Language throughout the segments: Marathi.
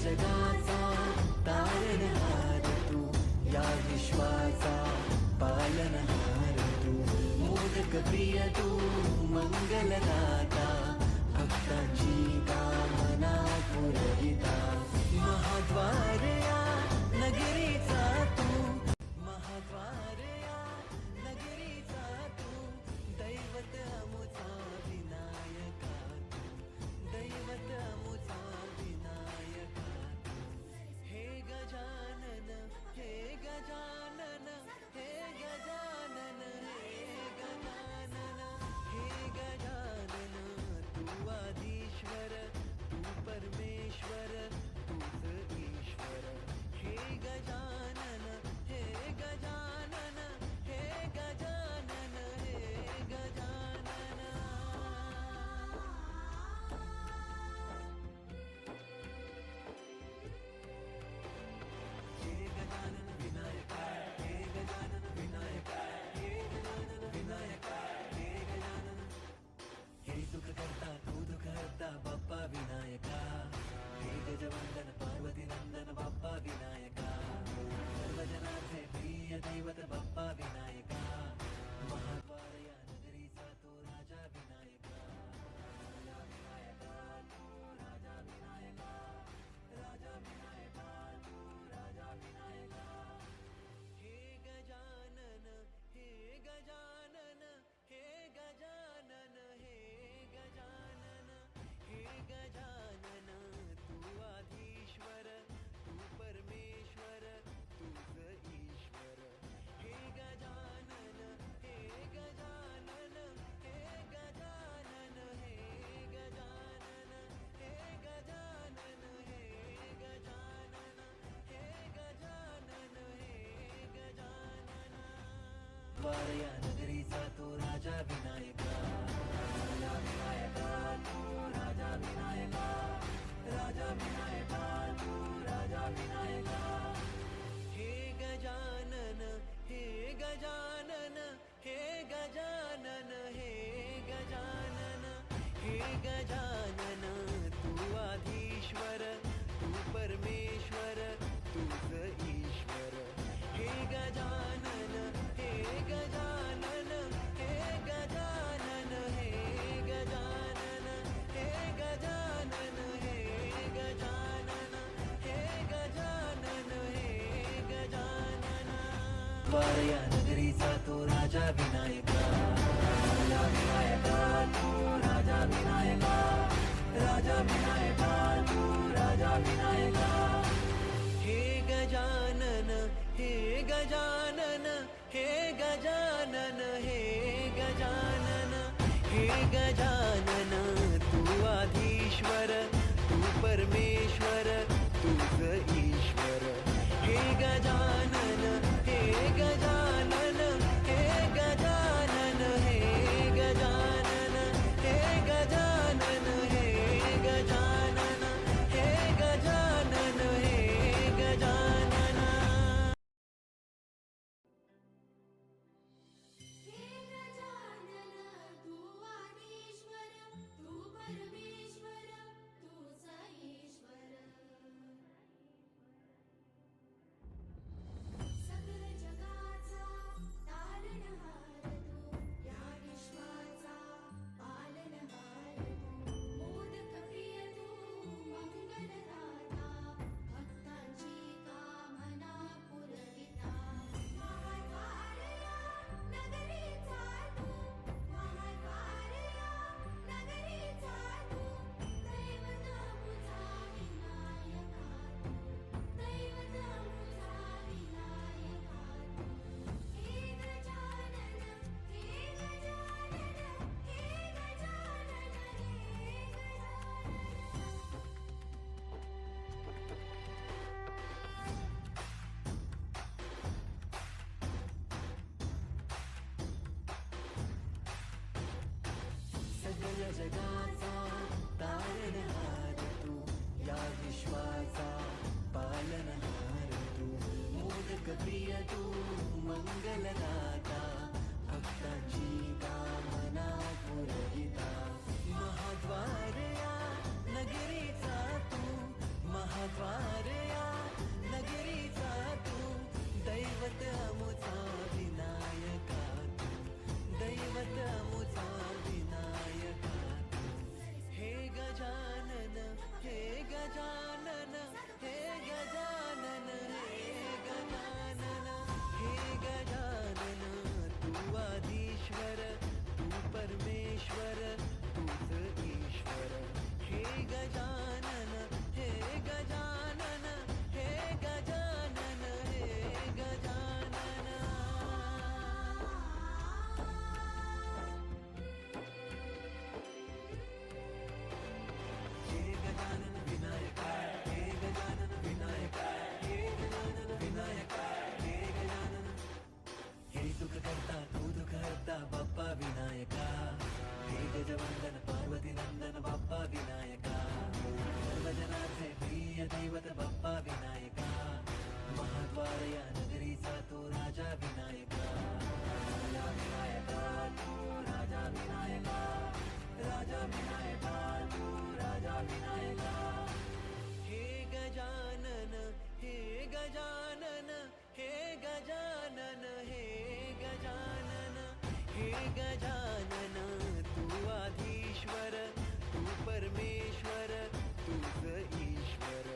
जगाचा तारणहार तू, या विश्वाचा पालनहार तू, मोदक प्रिय तू, मंगलदाता, भक्तांची कामना पुरविता, महाद्वार या नगरीचा तू, महाद्वार या नगरीचा तू, दैवत अमुचा विनायका तू, दैवत अमुचा विनायका तू, हे गजानन, हे गजानन, हे गजानन, हे गजानन, हे गजानन, तू आदिश्वर, तू परमेश्वर, तूच ईश्वर, हे गजानन, हे गजानन, हे गजानन, हे गजानन. हे गजानन विनायका, हे गजानन विनायका, हे गजानन विनायका, हे गजानन. हे सुख करता तू दुःख हरता बाप्पा विनायका, हे गजवंदन पार्वती नंदन बाप्पा विनायका, सर्वजनांचे प्रिय दैवत बाप्पा विनायका, महाद्वार या नगरीचा तो राजा विनायका, राजा विनायका तू, राजा विनायका, राजा विनायका तू, राजा विनायका. हे गजानन, हे गजानन, हे गजानन, हे गजानन, हे गजानन, तू आदिश्वर, तू परमेश्वर, तूच ईश्वर, हे गजानन, हे गजानन, हे गजानन, हे गजानन, हे गजानन, हे गजानन, हे गजानन, हे गजानन. द्वार या नगरीचा तो राजा विनायका, राजा विनायका तू, राजा विनायका, राजा विनायका तू, राजा विनायका. हे गजानन, हे गजानन, हे गजानन, हे गजानन, हे गजानन, तू आदिश्वर, तू परमेश्वर, तूच ईश्वर, हे गजानन, हे गजानन, हे गजानन, हे गजानन, हे गजानन, हे गजानन, हे गजानन, हे गजानन. द्वार या नगरीचा तो राजा विनायका, राजा विनायका तू, राजा विनायका, राजा विनायका तू, राजा विनायका. हे गजानन, हे गजानन, हे गजानन, हे गजानन, हे गजानन, तू आदिश्वर, तू परमेश्वर, तूच ईश्वर, हे गजानन, हे गजानन, हे गजानन, हे गजानन, हे गजानन, हे गजानन, हे गजानन, हे गजानन. हे गजानन, तू आदिश्वर, तू परमेश्वर, तूच ईश्वर, सकल जगाचा तारणहार तू, या विश्वाचा पालनहार तू, मोदक प्रिय तू, मंगलदाता, भक्तांची कामना पुरविता, महाद्वार या नगरीचा तू, महाद्वार या नगरीचा तू, दैवत अमुचा विनायका तू, दैवत अमुचा विनायका तू. हे गजानन, हे गजानन, हे गजानन, हे सगळ्या जगाचा तारणहार तू, या विश्वाचा पालनहार तू, मोदक प्रिय तू, मंगलदाता, भक्तांची कामना पुरविता, महाद्वार या नगरीचा तू, महाद्वार हे गजानन तू आधीश्वर तू परमेश्वर तूच ईश्वर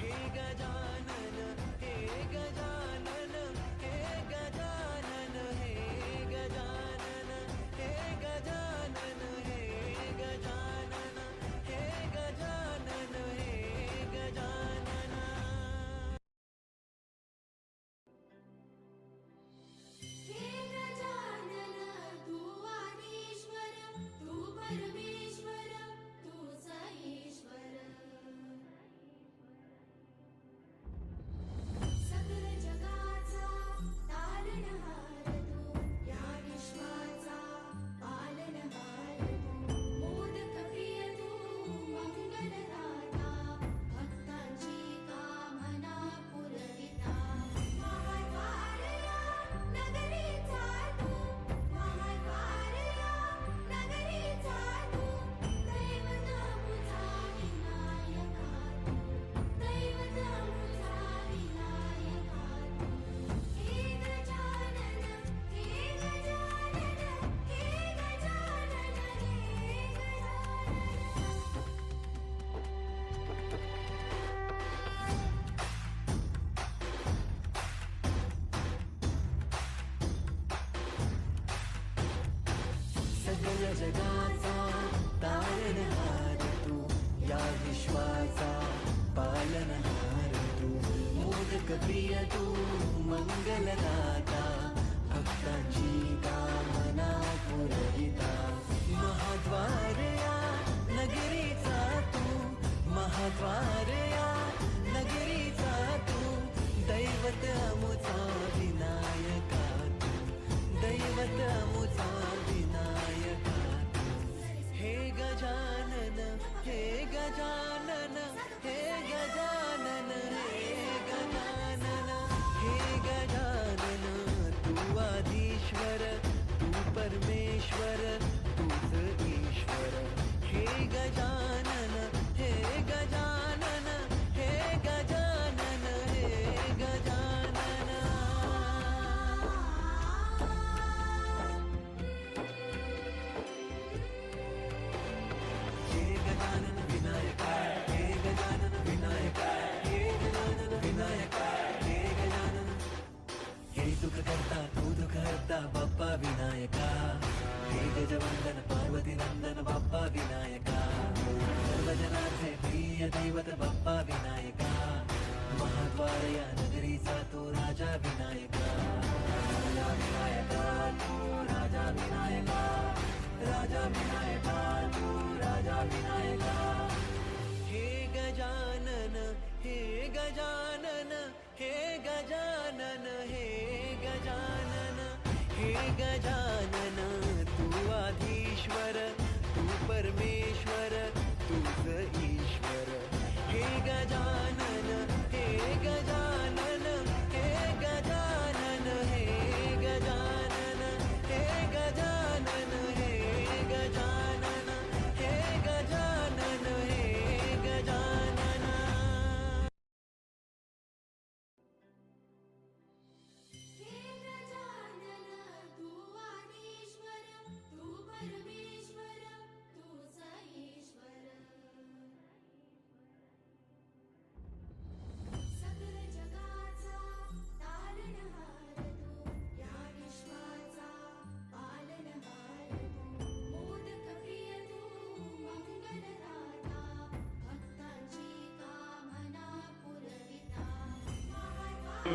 हे गजानन हे गजानन हे गजानन हे गजानन हे गजानन हे गजानन हे गजानन हे गजानन हे गजानन तू आदिश्वर तू परमेश्वर तूच ईश्वर सकल जगाचा तारणहार तू या विश्वाचा पालनहार तू मोदक प्रिय तू मंगलदाता भक्तांची कामना पुरविता महाद्वारया नगरीचा तू महाद्वारया नगरीचा तू दैवत मुझा विनायका तू दैवत मुझा विनायका तू हे गजानन हे गजानन हे गजानन हे गजानन सगळ जगाचा तारणहार तू या विश्वाचा पालनहार तू मोदक प्रिय तू मंगलदाता भक्तांची कामना पुरविता महाद्वारया नगरीचा तू महाद्वारया नगरीचा तू दैवत अमुचा विनायका तू दैवत अमुचा विनायका तू हे गजानन हे गजानन हे गजानन हे गजानन हे गजानन तू आधीश्वर तू परमेश्वर तूच ईश्वर हे गजानन हे गजानन हे गजानन हे गजानन हे गजानन विनायका हे गजानन विनायका हे गजानन विनायका हे गजानन हे सुख करता तू दुःख हरता बाप्पा विनायका हे गजवंदन पार्वती नंदन बाप्पा विनायका सर्वजनांचे प्रिय दैवत बाप्पा विनायका महाद्वारया नगरीचा तो राजा विनायका राजा विनायका तू राजा विनायका राजा विनायका तू राजा विनायका हे गजानन हे गजानन हे गजानन हे गजानन हे गजानन तू आधीश्वर तू परमेश्वर तूच ईश्वर हे गजानन हे गजानन हे गजानन हे गजानन हे गजानन हे गजानन हे गजानन हे गजानन हे गजानन तू आदिश्वर तू परमेश्वर तूच ईश्वर सकल जगाचा तारणहार तू या विश्वाचा पालनहार तू मोदक प्रिय तू मंगलदाता भक्तांची कामना पुरविता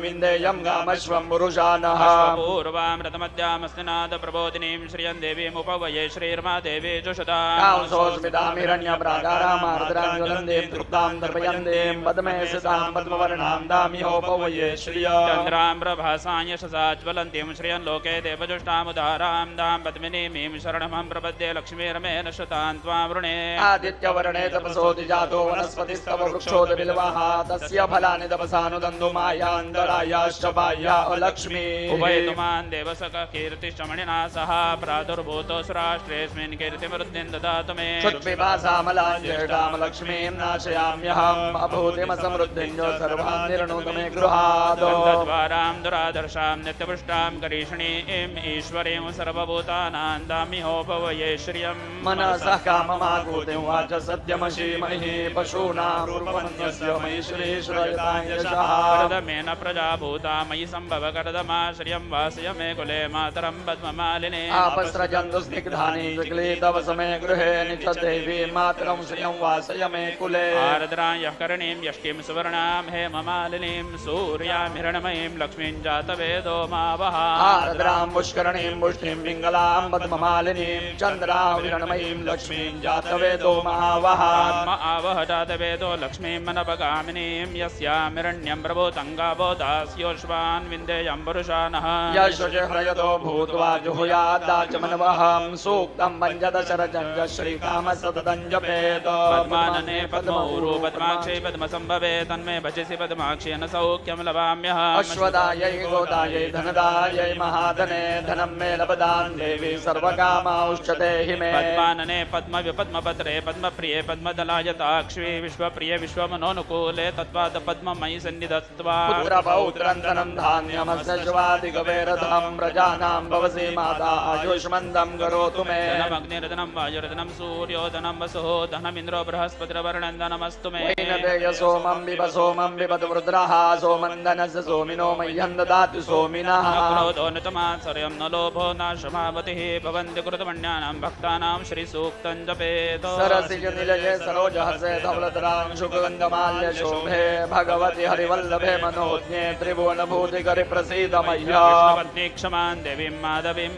विन्देयं गामश्वं पुरुषानः पूर्वामृतमद्यामस्तिनाद प्रबोधिनीं श्रियं देवीमुपवये श्रीर्मा देवी जुषताम् कांसोऽस्मितामिरण्यप्राकारामार्द्राञ्ज्वलन्तीं तृप्तां दर्पयन्तीं पद्मे स्थितां पद्मवर्णां दामिहोपवये श्रियम् चन्द्रां प्रभासां यशसा ज्वलन्तीं श्रियं लोके देवजुष्टामुदारां दां पद्मिनीमीं शरणमहं प्रपद्ये लक्ष्मीरमेण श्रुतां त्वां वृणे आदित्यवर्णे तपसोऽधि जातो वनस्पतिस्तव वृक्षोदबिल्वः तस्य फलानि तपसानुदन्तु मायान्त उत्तरायाश्च बाह्या लक्ष्मी उभयतुमान् देवसखः कीर्तिश्चमणिना सह प्रादुर्भूतोऽसुराष्ट्रेऽस्मिन् कीर्तिमृद्धिं ददातु मे क्षुत्पिपासामलां ज्येष्ठां लक्ष्मीं नाशयाम्यहम् अभूतिमसमृद्धिं च सर्वान् निर्णोतु मे गृहात् गन्धद्वारां दुरादर्शां नित्यपुष्टां करीषणीं ईश्वरीं सर्वभूतानां दाम्योपवये श्रियम् मनसः काममाकूतिं वाच सत्यमशीमहि पशूनां रूपमन्यस्य मयि श्रीश्रयतां यशः करदमेन प्रजा भूता मयि सम्भव करदमाश्रियं वासय मे कुले मातरं पद्ममालिने आपस्रजन्तु स्निग्धानि क्लीतव समे गृहे नित्यदेवी मातरं श्रियं वासय मे कुले आर्द्रां यः करणीं यष्टिं सुवर्णां हेममालिनीं सूर्यां हिरण्मयीं लक्ष्मीं जातवेदो मावः आर्द्रां पुष्करणीं पुष्टिं पिङ्गलां पद्ममालिनीं चन्द्रां हिरण्मयीं लक्ष्मीं जातवेदो महावः आत्म आवह जातवेदो लक्ष्मीं मनपगामिनीं यस्यां हिरण्यं प्रभूतङ्गावो दास्योश्वान् विन्देयं पुरुषानः यशो भूत्वा जुहुयादाचमनवहं सूक्तं पञ्चदशरजञ्ज श्रीकामः सततं जपेत पद्मानने पद्मौरु पद्माक्षे पद्मसम्भवे तन्मे भजसि पद्माक्षेन सौख्यं लभाम्यहम् अश्वदायै गोदायै धनदायै महाधने धनं मे लभदां देवी सर्वकामांश्चते हि मे पद्मानने पद्मपत्रे पद्मप्रिये पद्मदलायताक्ष्वी विश्वप्रिये विश्वमनोनुकूले तत्त्वात् पद्ममयि सन्निधत्वा पुत्रपौत्रं धनं धान्यमस्य शिवादिगवेरथं प्रजानां भवसि माता आयुष्मन्दं करोतु मे धनमग्निर्धनं वायुर्धनं सूर्योधनं वसुः धनमिन्द्रो बृहस्पतिर्वर्णं धनमस्तु मे वैनदेय सोमं बिबत रुद्रः सोमन्दनस्य सोमिनो मह्यं ददातु सोमिनः न क्रोधो न तमात्सर्यं न लोभो न क्षमापतिः भवन्ति कृतमन्यानां भक्तानां श्रीसूक्तं जपेत सरसिज निलये सरोजहसे धवलधरां शुकगन्धमाल्य शोभे भगवति हरिवल्लभे मनोज्ञे त्रिभुवनभूतिकरि प्रसीद मह्यम् कृष्णपत्नी क्षमां देवीं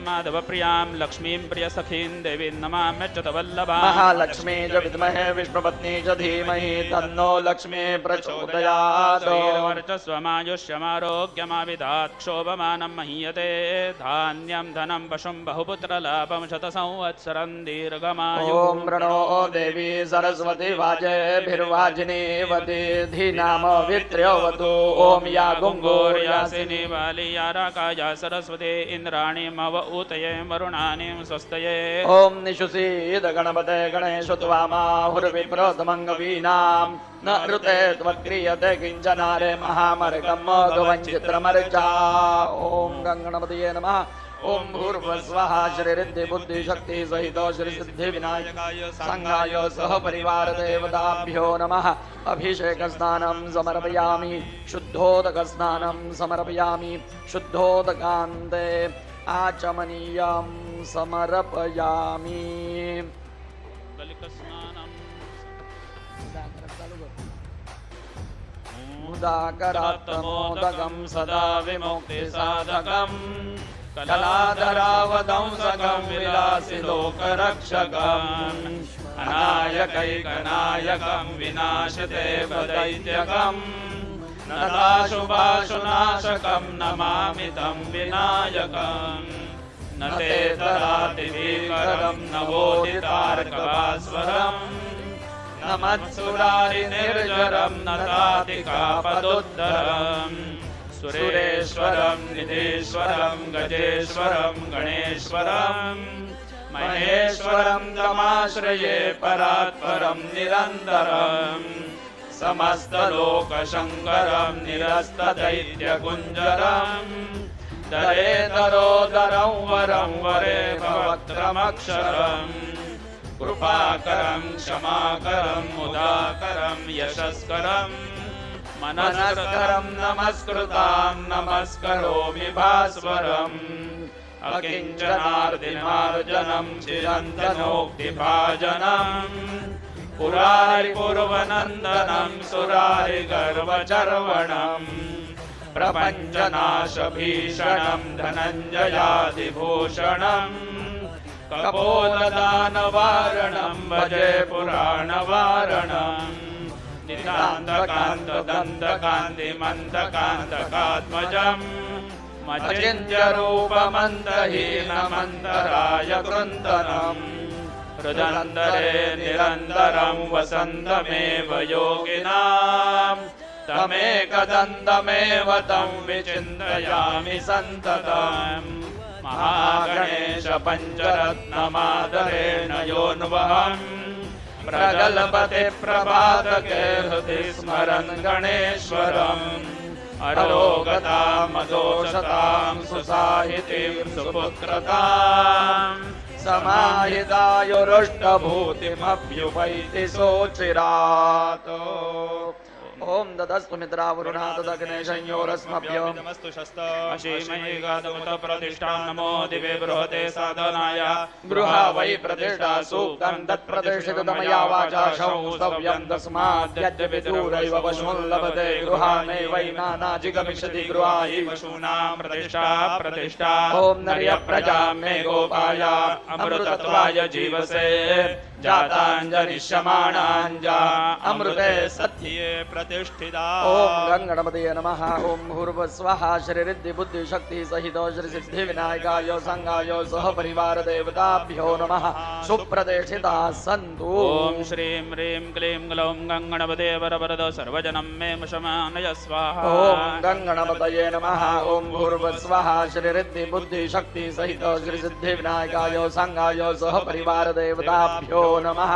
माधवप्रियां लक्ष्मीं प्रियसखीं देवीं नमाम्यच्युत वल्लभां महालक्ष्मी च विद्महे विष्णुपत्नी च धीमहि तन्नो लक्ष्मी प्रचोदयात् श्रीवर्चस्वमायुष्यमारोग्यमाविदात् क्षोभमानं महीयते धान्यं धनं पशुं बहुपुत्रलाभं शतसंवत्सरं दीर्घमायुः ॐ प्रणो देवी सरस्वती वाजेभिर्वाजिनीवती धीनामवित्र्यवतु ॐ या गुङ्गोर्यासिनी वालिया राकाया सरस्वती इंद्राणी मव ऊतये वरुणानीं स्वस्तये ॐ निशुसीद गणपते गणेश त्वामाहुर्विप्रोतमङ्गवीनां न ऋते त्वक्रियते किञ्चनारे महामर्गं मोघवञ्चित्रमर्चा ॐ गङ्गणपतये नमः ॐ भूर्भुवस्वः श्रीरिद्धिबुद्धिशक्ति सहितो श्रीसिद्धिविनायकाय संघाय सह परिवार देवताभ्यो नमः अभिषेकस्नानं समर्पयामि शुद्धोदकस्नानं समर्पयामि शुद्धोदकान्ते आचमनीयं समर्पयामि मुदाकरात्मोदकं सदा विमुक्तिसाधकम् कलाधरावदंसकं विलासिलोकरक्षकम् अनायकैकनायकं विनाशदेवदैत्यकम् नताशुभाशुनाशकं नमामि तं विनायकम् न ते तरातिभीकरं नवोदितार्कभास्वरम् न मत्सुरारिनिर्जरं न तातिकापदुद्धरम् सुरेश्वरं निधीश्वरं गजेश्वरं गणेश्वरं महेश्वरं तमाश्रये परात्परं निरन्तरं समस्तलोकशङ्करं निरस्तदैत्यकुञ्जरं दरेदरोदरं वरं वरेवक्त्रमक्षरम् कृपाकरं क्षमाकरं मुदाकरं यशस्करम् मनस्करं नमस्कृतां नमस्करोमि भास्वरम् अकिञ्चनार्दिमार्जनं चिरन्तनोक्तिभाजनम् पुरारिपूर्वनन्दनं सुरारिगर्वचर्वणम् प्रपञ्चनाशभीषणं धनञ्जयादिभूषणम् कपोलदानवारणं भजे पुराणवारणम् नितान्तकान्तदन्तकान्तिमन्तकान्तकात्मजम् मचिन्त्यरूपमन्तहीनमन्तराय कृन्तनम् हृदन्तरे निरन्तरं वसन्तमेव योगिनाम् तमेकदन्तमेव तं विचिन्तयामि सन्ततम् महागणेश पञ्चरत्नमादरेण योऽन्वहम् प्रगल्भते प्रभातके हृदि स्मरन् गणेश्वरम् अरोगताम् अदोषताम् सुसाहितीं सुपुत्रताम् समाहितायुरुष्टभूतिमभ्युपैति सोचिरात् ओम ददस्तु मित्रावरुणा तदग्नेशयोरस्मभ्यो नमस्तु शस्त अशीमहि गादमुत प्रतिष्ठां नमो दिवे बृहते साधनाय गृहा वै प्रतिष्ठा सूक्तं तत्प्रतिष्ठितमया वाचा संस्तव्यं तस्माद्यद्यपि दूरैव वशुल्लभते गृहाणे वै नानाजिगमिषति गृहाहि पशूनां प्रतिष्ठा प्रतिष्ठा ओम नर्य प्रजा मे गोपाय अमृतत्वाय जीवसे जाताञ्जनिष्यमाणाञ्जा अमृते सत्ये प्रतिष्ठिता ओम गंगणपतये नमः ओम भूर्भुवस्वः श्रीरिद्धि बुद्धि शक्ति सहित श्री सिद्धि विनायकाय संगाय सह परिवार देवताभ्यो नमः सुप्रतिष्ठिता सन्तु ओम श्रीं ह्रीं क्लीं ग्लौं गंगणपते वरवरद सर्वजनं मे शमानय स्वाहा ओम गंगणपतये नमः ओम भूर्भुवस्वः श्रीरिद्धि बुद्धि शक्ति सहित श्री सिद्धि विनायकाय संगाय सह परिवार देवताभ्यो नमः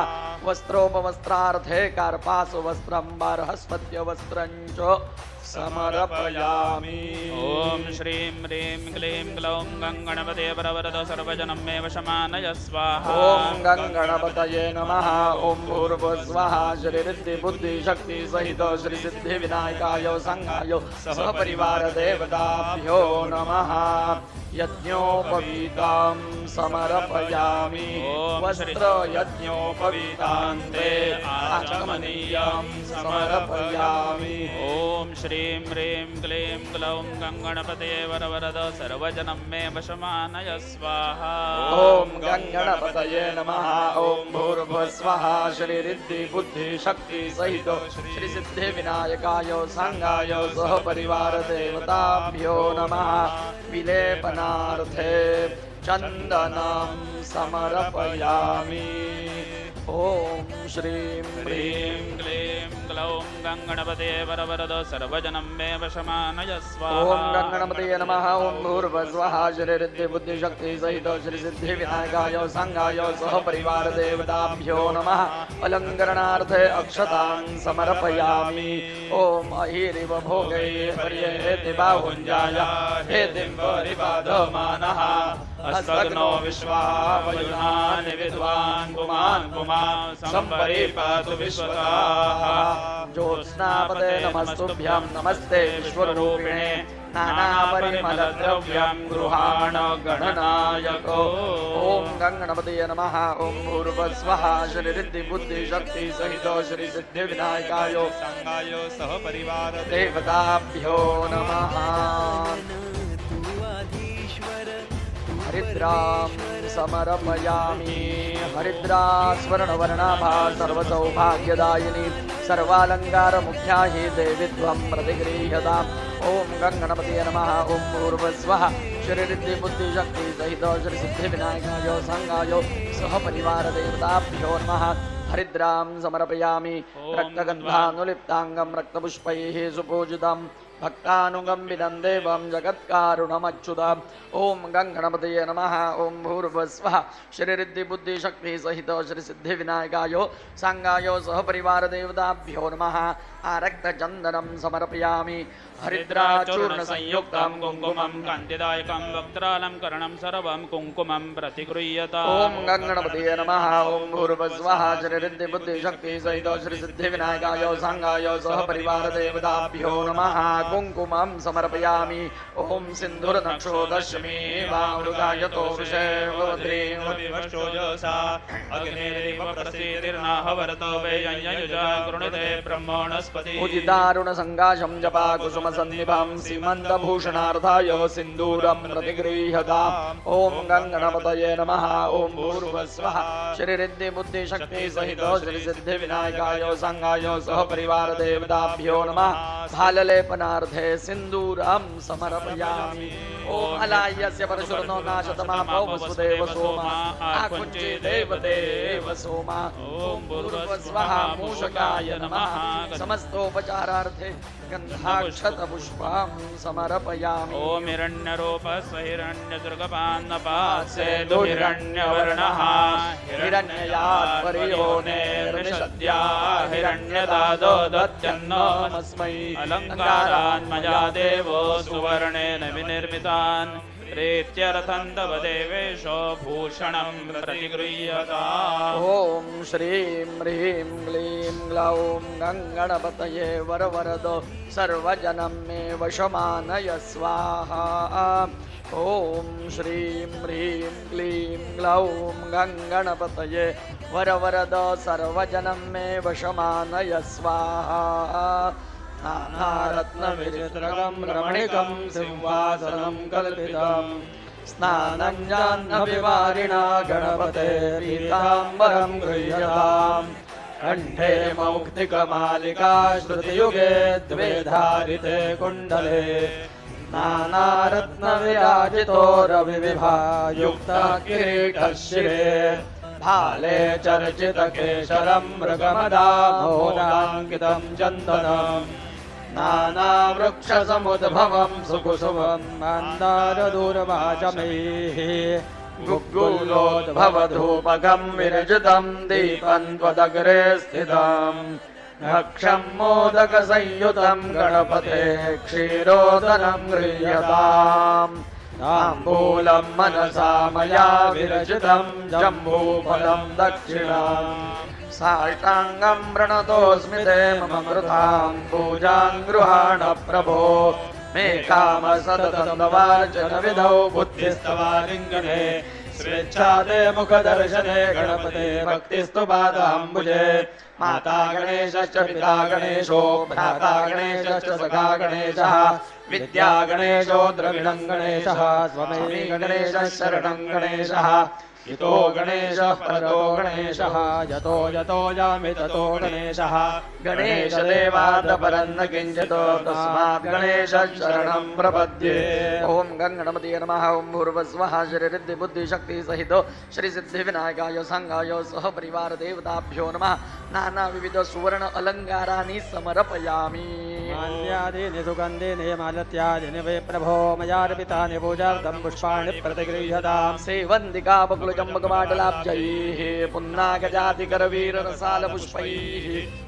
वस्त्रोपवस्त्रार्थे कार्पासु वस्त्रं बार्हस्पत्य वस्त्रं च समर्पयामि ओम श्रीं ह्रीं क्लीं ग्लौं गंगणपते वरवरद सर्वजनं मे शमानय स्वाहा ओम गंगणपतये नमः ओम भूर्भुवस्वः श्रीरिद्धि बुद्धि शक्ति सहित श्री सिद्धि विनायकाय संगाय सह परिवार देवताभ्यो नमः यज्ञोपवीतां समर्पयामि वस्त्र यज्ञोपवीतान्ते आचमनीयं समर्पयामि ओम श्रीं ह्रीं क्लीं ग्लौं गंगणपते वरवरद सर्वजनं मे वशमानय स्वाहा ओम गंगणपतये नमः ओम भूर्भुवस्वः श्रीरिद्धि बुद्धि शक्ति सहित श्री सिद्धि विनायकाय संगाय सह परिवार देवताभ्यो नमः विलेपनार्थे चन्दनं समर्पयामि ओम श्रीं ह्रीं क्लीं ग्लौं गंगणपते वरवरद सर्वजनं मे वशमानय स्वाहा ओम गंगणपतये नमः ओम भूर्भुवस्वः श्रीरिद्धि बुद्धि शक्ति सहित श्री सिद्धि विनायकाय संगाय सह परिवार देवताभ्यो नमः अलंकरणार्थे अक्षतां समर्पयामि ओम अहिरिव भोगे हर्येति बाहुञ्जाय हेतिं परिपादमानः हस्तग्नो विश्वा वयुनानि विद्वान् पुमान् पुमान् संपरिपातु विश्वताः ज्योत्स्नापते नमस्तुभ्यं नमस्ते विश्वरूपिणे नानापरिमलद्रव्यं गृहाण गणनायको ओम गंगणपतये नमः ओम भूर्भुवस्वः श्रीरिद्धि बुद्धि शक्ति सहित श्री सिद्धि विनायकाय संगाय सह परिवार देवताभ्यो नमः हरिद्रां समर्पयामि हरिद्रा स्वर्णवर्णाभा सर्वसौभाग्यदायिनी सर्वालङ्कारमुख्या हि देवी त्वं प्रतिगृह्यताम् ओम गंगणपतये नमः ओम भूर्भुवस्वः श्रीरिद्धि बुद्धि शक्ति सहित श्री सिद्धि विनायकाय संगाय सह परिवार देवताभ्यो नमः हरिद्रां समर्पयामि रक्तगन्धानुलिप्ताङ्गं रक्तपुष्पैः सुपूजितं भक्तानुगम्बितं देवं जगत्कारुणमच्युतम् ओम गंगणपतये नमः ओम भूर्भुवस्वः श्रीरिद्धि बुद्धि शक्ति सहित श्री सिद्धि विनायकाय संगाय सह परिवार देवताभ्यो नमः आरक्तचन्दनं समर्पयामि हरिद्राचूर्ण संयुक्तं कुङ्कुमं कान्तिदायकं वक्त्रालङ्करणं सर्वं कुङ्कुमं प्रतिगृह्यता ओम गंगणपतये नमः ओम भूर्भुवस्वः श्रीरिद्धि बुद्धि शक्ति सहित श्री सिद्धि विनायकाय संगाय सह परिवार देवताभ्यो नमः कुङ्कुमं समर्पयामि ओम सिन्धुर्नक्षोदशमी वामृगायतो विषेवद्रीवशोजसा अग्निरिव प्रसीतिर्नाहवरतो वेयञ्युजा गृणुते ब्रह्मणस्पति उदितारुण संगाशं जपा कुसुम सन्निभं सीमन्तभूषणार्थाय सिन्दूरं प्रतिगृह्यताम् ओम गंगणपतये नमः ओम भूर्भुवस्वः श्रीरिद्धि बुद्धि शक्ति सहित श्री सिद्धि विनायकाय संगाय सह परिवार देवताभ्यो नमः भाललेपना पूजनार्थे सिन्दूरं समर्पयामि ॐ अलायस्य परशुरनो नाशतमा पौवसुदेव सोमा आकुञ्चे देवदेव सोमा ॐ भूर्भुवस्वः मूषकाय नमः समस्तोपचारार्थे गन्धाक्षतपुष्पं समर्पयामि ॐ हिरण्यरूपस्य हिरण्यदुर्गपान्नपात्सेदु हिरण्यवर्णः हिरण्ययात्पर्योनेर्निषद्या हिरण्यदादो दत्यन्नमस्मै अलङ्कारान् मया देवो सुवर्णेन विनिर्मितान् प्रीत्यर्थं तव देवेशो भूषणं प्रतिगृह्यताम् ॐ श्रीं ह्रीं क्लीं ग्लौं गङ्गणपतये वरवरदो सर्वजनं मे वशमानय स्वाहा ॐ श्रीं ह्रीं क्लीं ग्लौं गङ्गणपतये वरवरदो सर्वजनं मे वशमानय स्वाहा नानारत्नविचित्रकं रमणीकं सिंहासनं कल्पितम् स्नानं जाह्नविवारिणा गणपते पीताम्बरं गृह्यताम् कण्ठे मौक्तिकमालिका श्रुतियुगे द्वे धारिते कुण्डले नानारत्नविराजितो रविविभायुक्तः किरीटः शिरे भाले चर्चितकेशरं मृगमदामोदाङ्कितं चन्दनम् नानावृक्षसमुद्भवं सुकुसुमं मन्दारदूर्वाचमैः गुग्गुलोद्भवधूपकं विरजितं दीपं त्वदग्रे स्थितम् भक्षं मोदकसंयुतं गणपते क्षीरोदनं गृह्यताम् ताम्बूलं मनसा मया विरचितं जम्बूफलं दक्षिणाम् साष्टाङ्गं प्रणतोऽस्मि ते मम कृतां पूजां गृहाण प्रभो मे काम सततं विधौ बुद्धिस्तवालिङ्गने स्वेच्छा ते मुखदर्शने गणपते भक्तिस्तु पादाम्बुजे माता गणेशश्च पिता गणेशो भ्राता गणेशश्च सखा गणेशः विद्या गणेशो द्रविणं गणेशः स्वमेव गणेशः शरणं गणेशः हितो गणेशः परतो गणेशः यतो यतो यामि ततो गणेशः गणेशदेवादपरं न किञ्चित् तस्मात् गणेशः शरणं प्रपद्ये ॐ गङ्गणपतये नमः ॐ भूर्भुवस्वः श्रीरिद्धिबुद्धिशक्तिसहितो श्रीसिद्धिविनायकाय साङ्गाय सह परिवारदेवताभ्यो नमः नानाविविध सुवर्ण अलङ्काराणि समर्पयामि माल्यादीनि सुगन्धीनि मालत्यादीनि वै प्रभो मयार्पितानि पूजार्थं पुष्पाणि प्रतिगृह्यताम् सेवन्तिका बकुलचम्बकमाटलाब्जैः पुन्नागजातिकरवीररसालपुष्पैः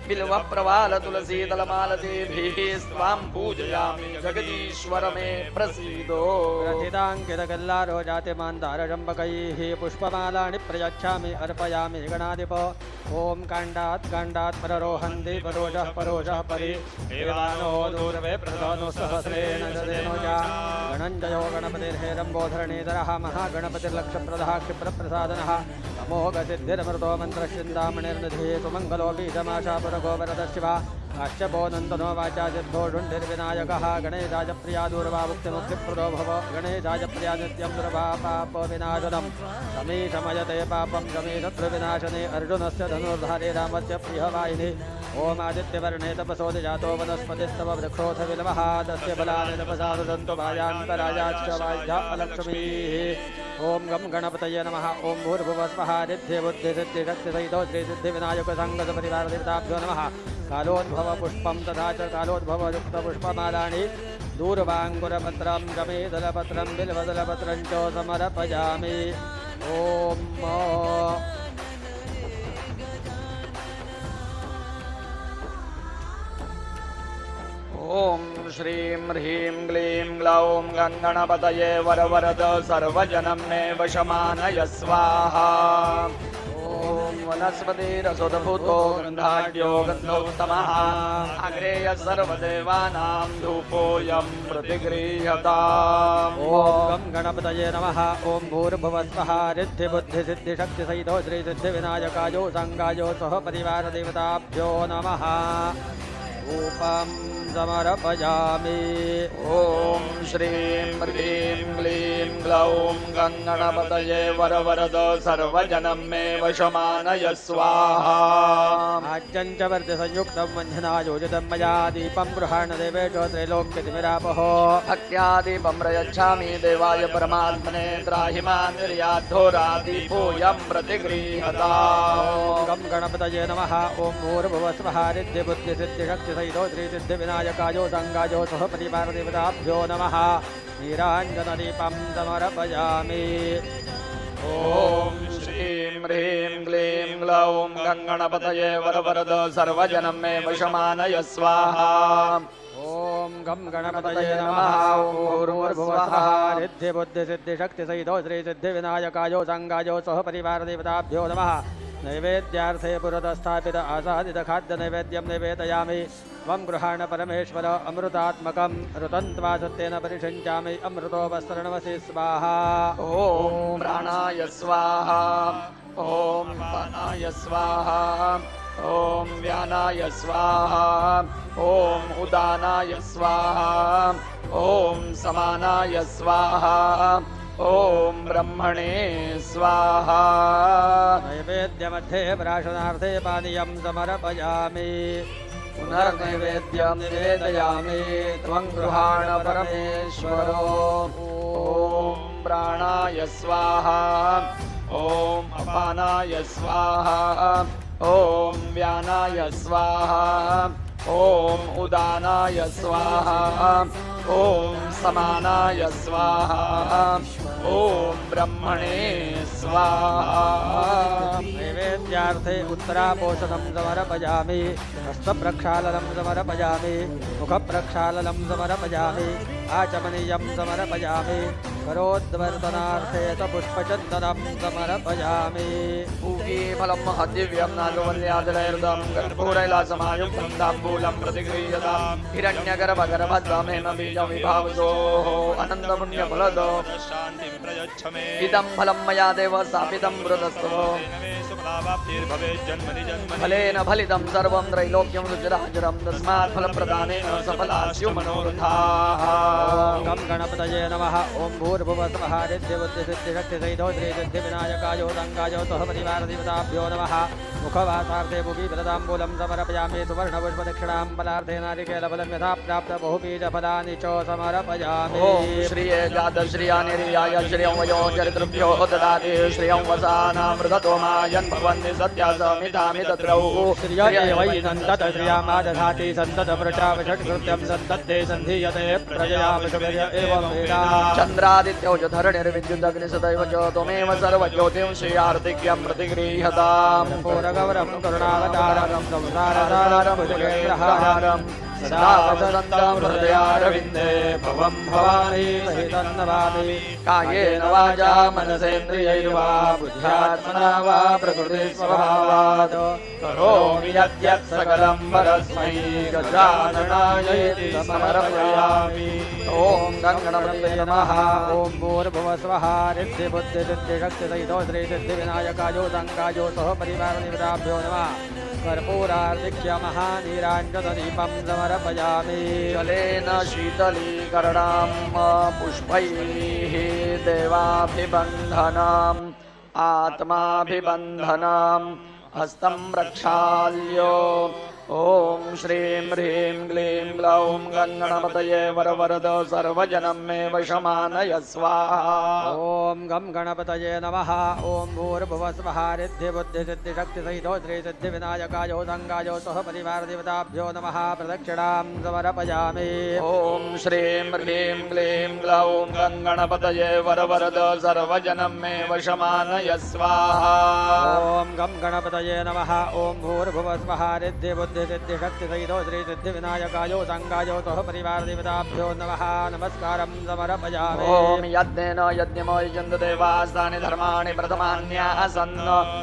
बिल्वप्रवाल तुलसीदलमालतेभिः स्वां पूजयामि जगदीश्वर मे प्रसीदो प्रथिताङ्कितकल्लारो जातिमान्दारचम्बकैः पुष्पमालानि प्रयच्छामि अर्पयामि गणाधिप ॐ काण्डात् पररोहन्ति परोजः परि देवानो दूरवे प्रधानो सहस्रेण ददेनो जा गणञ्जयो गणपतिर्हेरम्बोधरणीधरः महागणपतिर्लक्षप्रदः क्षिप्रप्रसादनः अमोघसिद्धिरमृतो मन्त्रश्चिन्तामणिर्निधिः सुमङ्गलो बीजमाशापुरगोवरदशिवा काश्यपो नन्दनो वाचा सिद्धो शुण्ढिर्विनायकः गणेशाय दूर्वा मुक्तिमुक्तिप्रदो भव गणेशाय प्रिया नित्यं दुर्वा पापो विनाशनं समीशमयते पापं शमीशत्रुविनाशने अर्जुनस्य धनुर्धारे रामस्य प्रियवाहिनी ओमादित्यवर्णे तपसोदि जातो वनस्पतिस्तव वृक्षोऽथ विलवः तस्य बलानि तपसादन्तु वायान्तरायाश्च वाह्या अलक्ष्मीः ॐ गं गणपतये नमः ॐ भूर्भुवस्वः सिद्धिबुद्धिसिद्धिशक्तिसहितो श्रीसिद्धिविनायकसङ्गतपरिवारदेवताभ्यो नमः कालोद्भवपुष्पं तथा च कालोद्भवयुक्तपुष्पमालानि दूर्वाङ्कुरपत्रं गमेदलपत्रं बिल्वदलपत्रं च समर्पयामि ॐ श्रीं ह्रीं क्लीं ग्लौं गङ्गणपतये वरवरद सर्वजनं मे वशमानय स्वाहा ॐ वनस्पतिरसुदभूतो गन्धाढ्यो गन्धोत्तमः अग्रेय सर्वदेवानां धूपोऽयं प्रतिगृह्यताम् ॐ गणपतये नमः ॐ भूर्भुवस्वः रिद्धिबुद्धिसिद्धिशक्तिसहितो श्रीसिद्धिविनायकायो साङ्गायो सह परिवारदेवताभ्यो नमः रूपम् समर्पयामि ॐ श्रीं ह्रीं क्लीं ग्लौं गङ्गणपतये वरवरद सर्वजनं मे वशमानय स्वाहा आज्ञं च वर्ध संयुक्तं वञ्जनायोजितं मया दीपं गृहाण देवेश त्रैलोक्यतिमिरापः भक्त्यादीपं प्रयच्छामि देवाय परमात्मने त्राहि मां निर्याद्धोरादीपोऽयं प्रतिगृह्यताम् गं गणपतये नमः ॐ भूर्भुवस्वः सिद्धिबुद्धिसिद्धिशक्तिसहितो श्रीसिद्धिविनायकायो सङ्गायो सह परिवारदेवताभ्यो नमः नीराञ्जनदीपं समर्पयामि ॐ श्रीं ह्रीं क्लीं ग्लौं गङ्गणपतये वरवरद सर्वजनं मे वशमानय स्वाहा ॐ गं गणपतये नमः ॐ भूर्भुवस्वः सिद्धिबुद्धिसिद्धिशक्तिसहितो श्रीसिद्धिविनायकायो सङ्गायो सह परिवारदेवताभ्यो नमः नैवेद्यार्थे पुरतस्थापित आसादितखाद्यनैवेद्यं निवेदयामि त्वं गृहाण परमेश्वर अमृतात्मकं ऋतं सत्येन परिषिञ्चामि अमृतोपस्तरणमसि स्वाहा ॐ प्राणाय स्वाहा ॐ पानाय स्वाहा ॐ व्यानाय स्वाहा ॐ उदानाय स्वाहा ॐ समानाय स्वाहा ॐ ब्रह्मणे स्वाहा नैवेद्यमध्ये प्राशनार्थे पानीयं समर्पयामि पुनर्नैवेद्यं निवेदयामि त्वं गृहाण परमेश्वरो ॐ प्राणाय स्वाहा ॐ अपानाय स्वाहा ॐ व्यानाय स्वाहा ॐ उदानाय स्वाहा ॐ समानाय स्वाहा ॐ ब्रह्मणे स्वाहा नैवेद्यार्थे उत्तरापोषणं समर्पयामि हस्तप्रक्षालनं समर्पयामि मुखप्रक्षालनं समर्पयामि आचमनीयं समर्पयामि करोद्वर्तनार्थे च पुष्पचन्दनं समर्पयामि पूगीफलं महद्दिव्यं नागवल्यादलैर्दं कर्पूरैलासमायुक्तं ताम्बूलं प्रतिगृह्यताम् हिरण्यगर्भगर्भद्वामेन बीजं विभावसोः अनन्तपुण्यफलदो शान्तिं प्रयच्छ मे इदं फलं मया देव स्थापितं वृतस्तव जन्मनि जन्मनि फलेन फलितं सर्वं त्रैलोक्यं रुचिराचरं तस्मात् फलप्रदानेन सफलास्यु मनोरथाः गं गणपतये नमः ॐ भूर्भुवस्वः सिद्धिबुद्धिसिद्धिशक्तिसहितो श्रीसिद्धिविनायकायो सङ्गायो सह परिवारदेवताभ्यो नमः मुखवासार्थे मुखीफलताम्बूलं समर्पयामि सुवर्णपुष्पदक्षिणां फलार्थे नारिकेलफलं यथा प्राप्त बहुबीजफलानि च समर्पयामि ॐ श्रिये जातश्रियानिर्याय श्रियं वयो चरितृभ्यो ददाति श्रियं वसानामृततोमायन् भवन्ति सत्यासमितामितद्रौ श्रियते वै सन्तत श्रियामादधाति सन्ततवृषावषट्कृत्यं सन्तत्ते सन्धीयते प्रजयावशुभय एवं वेदा चन्द्रादित्यौ च धरणिर्विद्युदग्निसदैव च त्वमेव सर्वज्योतिं श्रियार्तिक्यं प्रतिगृह्यताम् पूरगौरं करुणावतारं संसारसारं भुजगेन्द्रहारं सदा वसन्तं हृदयारविन्दे भवं भवानी सहितं नमामि कायेन वाचा मनसेन्द्रियैर्वा बुद्ध्यात्मना वा प्रकृतिस्वभावात् करोमि यद्यत् सकलं परस्मै गजाननायेति समर्पयामि ॐ गणपतये नमः ॐ भूर्भुवस्वः सिद्धिबुद्धिसिद्धिशक्तिसहितो श्रीसिद्धिविनायकायो सङ्गायो सह परिवारदेवताभ्यो नमः कर्पूरार्धिक्य महानीराञ्जनदीपं समर्पयामि जलेन शीतलीकरणां पुष्पैः देवाभिबन्धनाम् आत्माभिबन्धनाम् हस्तं प्रक्षाल्यो ॐ श्रीं ह्रीं क्लीं ग्लौं गणपतये वरवरद सर्वजनं मे वशमानय स्वाहा ॐ गं गणपतये नमः ॐ भूर्भुवस्वः सिद्धिबुद्धिसिद्धिशक्तिसहितो श्रीसिद्धिविनायकायो सङ्गायो सह परिवारदेवताभ्यो नमः प्रदक्षिणां समर्पयामि ॐ श्रीं ह्रीं क्लीं ग्लौं गणपतये वरवरद सर्वजनं मे वशमानय स्वाहा ॐ गं गणपतये नमः ॐ भूर्भुवस्वः सिद्धिबुद्धिसिद्धिशक्तिसहितो श्रीसिद्धिविनायकायो सङ्गायो सह परिवारदेवताभ्यो नमः नमस्कारं समर्पयामि ॐ यज्ञेन यज्ञमोऽयजन्त देवास्तानि धर्माणि प्रथमान्यासन्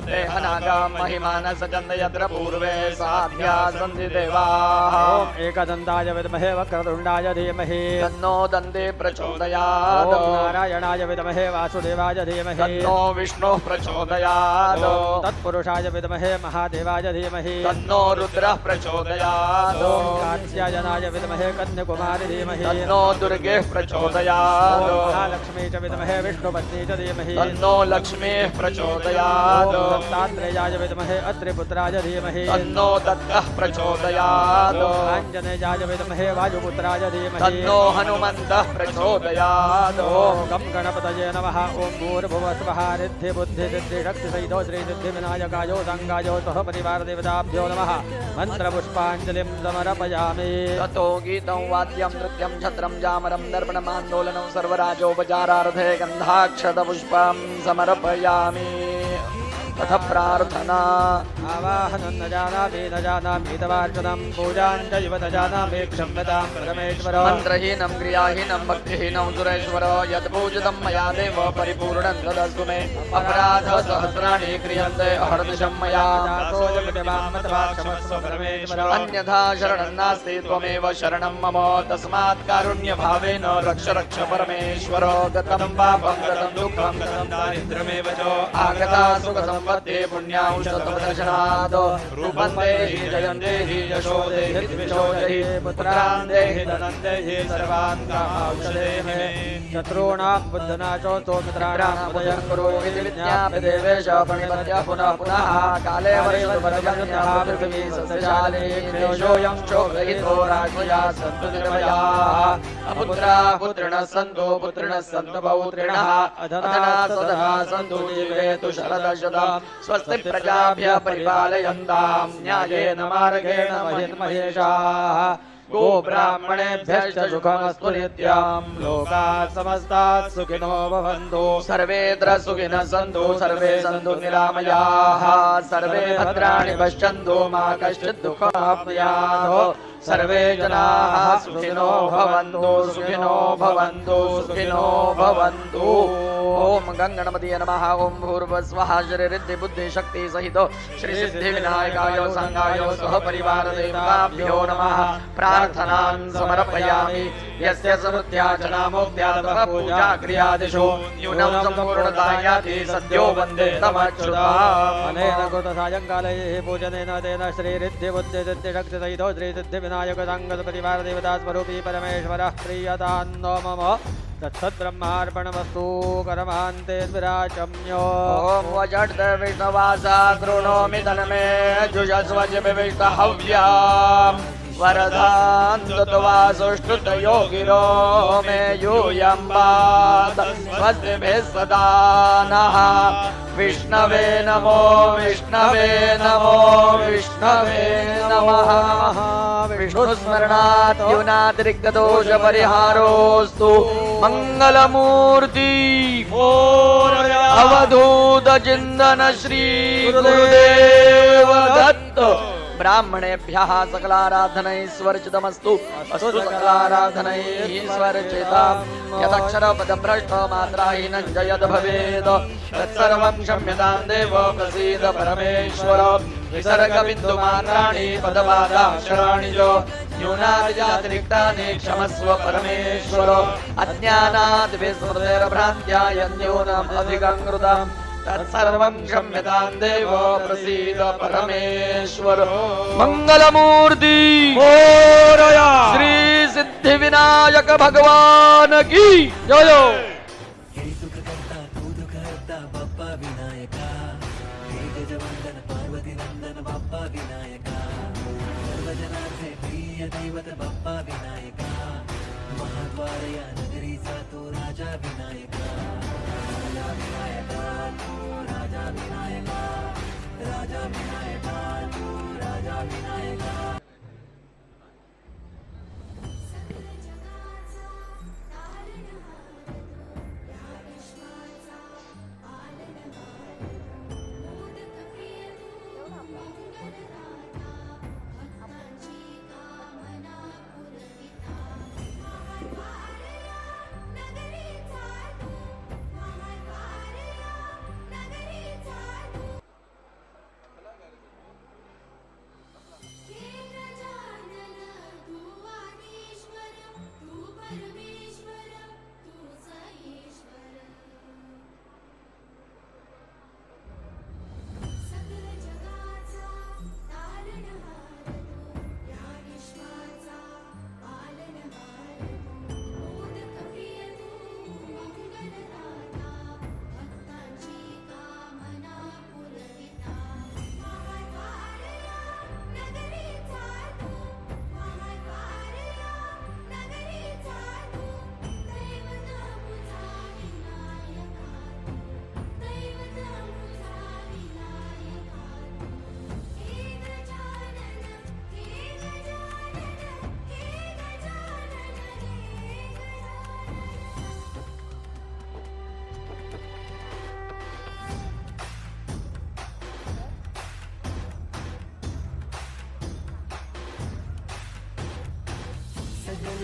देहनागां महिमानसजन्त यत्र पूर्वे साध्या सन्ति देवाः ॐ एकदन्ताय विद्महे वक्रतुण्डाय धीमहि तन्नो दन्ते प्रचोदयात् ॐ नारायणाय विद्महे वासुदेवाय धीमहि तन्नो विष्णुः प्रचोदयात् ॐ पुरुषाय विद्महे महादेवाय धीमहि तन्नो रुद्रः प्रचोदयात् ॐ कात्यायनाय विद्महे कन्याकुमारी धीमहि तन्नो दुर्गे प्रचोदयात् ॐ महालक्ष्मी च विद्महे विष्णुपत्नी च धीमहि तन्नो लक्ष्मीः प्रचोदयात् ॐ दत्तात्रेयाय विद्महे अत्रिपुत्राय धीमहि तन्नो दत्तः प्रचोदयात् ॐ आञ्जनेयाय विद्महे वायुपुत्राय धीमहि तन्नो हनुमन्तः प्रचोदयात् ॐ गं गणपतये नमः ॐ भूर्भुवस्वः रिद्धि बुद्धि सिद्धि शक्ति सहितो श्री सिद्धि विनायकायो संगायो सह परिवार देवताभ्यो नमः मन्त्रपुष्पाञ्जलिं समर्पयामि ततो गीतं वाद्यं नृत्यं छत्रं जामरं दर्पणमान्दोलनं सर्वराजोपचारार्थे गन्धाक्षतपुष्पं समर्पयामि तथ प्रार्थना आवाहनं न जानामि तवार्चनं पूजां च युवत जानामि क्षम्यतां परमेश्वर मन्त्रहीनं क्रियाहीनं भक्तिहीनं सुरेश्वर यत्पूजितं मया देव परिपूर्णं तदस्तु मे अपराधसहस्राणि क्रियन्ते अहर्निशं मया अन्यथा शरणं नास्ति त्वमेव शरणं मम तस्मात् कारुण्यभावेन रक्ष रक्ष परमेश्वर गतं पापं गतं दुःखं गतं दारिद्र्यमेव च आगता सुखसम्पत्तिः पुण्यांशतमदर्शनात् रूपं देहि जयं देहि यशो देहि द्विषो देहि पुत्रान् देहि धनं देहि सर्वान् कामांशदेहि मे शत्रूणां बुद्धनाशो मित्राणां उदयं कुरु इति विज्ञाप्य देवेश प्रणिपत्य पुनः पुनः काले वर्षतुपरिजन्यः पृथिवी सस्यशाली क्लेशोऽयं क्षोभयितो राज्ञया सन्तु निर्भयाः अपुत्राः पुत्रिणः सन्तु पुत्रिणः सन्तु पौत्रिणः अधनाः सदनाः सन्तु जीवेतु शरदशतं स्वस्ति प्रजाभ्यः परिपालयन्तां न्यायेन मार्गेण महिन्महेशाः गोब्राह्मणेभ्यश्च सुखमस्तु नित्यं लोकाः समस्ताः सुखिनो भवन्तु सर्वेऽत्र सुखिनः सन्तु सर्वे सन्तु निरामयाः सर्वे भद्राणि पश्यन्तु मा कश्चित् दुःखमाप्नुयात् सर्वे जनाः सुखिनो भवन्तु सुखिनो भवन्तु सुखिनो भवन्तु ओम गंगणपतिये नमः ओम भूर्भुवस्वः श्रीरिद्धि बुद्धि शक्ति सहित श्री सिद्धि विनायकाय संगाय सह परिवार देवताभ्यो नमः प्रार्थनां समर्पयामि यस्य समृद्ध्याचनामोक्त्या तपः पूजा क्रियादिषु न्यूनं सम्पूर्णतायाति सद्यो वन्दे तमच्युताम् अनेन कृत सायंकाले पूजनेन तेन श्रीरिद्धि बुद्धि सिद्धि शक्ति सहित श्री सिद्धि विनायक संगत परिवार देवता स्वरूपी परमेश्वरः प्रीयतान्नो मम तत्सद्ब्रह्मार्पणमस्तु करमान्ते विराचम्यो ओम वजट विष्णुवासा कृणोमि तन्मे जुषस्वज विष्णहव्याम् वरदान्तत्वा सुष्ठुतयो गिरो मे यूयं पात स्वस्तिभिः सदा नः विष्णवे नमो विष्णवे नमो विष्णवे नमः विष्णुस्मरणात् न्यूनातिरिक्तदोषपरिहारोऽस्तु मङ्गलमूर्ति अवधूत चिन्तन श्री गुरुदेव दत्त ब्राह्मणेभ्यः सकलाराधनैश्वर्चितमस्तु अस्तु सकलाराधनैश्वर्चितम् यदक्षरपदभ्रष्टमात्राहीनं च यद् भवेत् तत्सर्वं क्षम्यतां देव प्रसीद परमेश्वर विसर्गबिन्दुमात्राणि पदपादाक्षराणि च न्यूनातिरिक्तानि क्षमस्व परमेश्वर अज्ञानात् विस्मृतेर्भ्रान्त्या यन्न्यूनम् अधिकं कृतम् तत्सर्वं क्षम्यतां देव प्रसीद परमेश्वर मंगलमूर्ति श्री सिद्धि विनायक भगवान की जय। हे सुखकर्ता तू दुःखहर्ता बाप्पा विनायका हे गजवंदन पार्वती नंदन बाप्पा विनायका सर्वजनार्थे प्रिय दैवत बाप्पा विनायका महाद्वारया नगरीचा तो राजा विनायका राजा विनायका तू राजा विनायका राजा विनायका तू राजा विनायका सकल जगाचा तारणहार या विश्वाचा पालनहार मोदक प्रिय तू मंगलदाता भक्तांची कामना पुरविता महाद्वारया नगरीचा तू महाद्वारया नगरीचा तू हे गजानन तू आदिश्वर तू परमेश्वर तूच ईश्वर सकल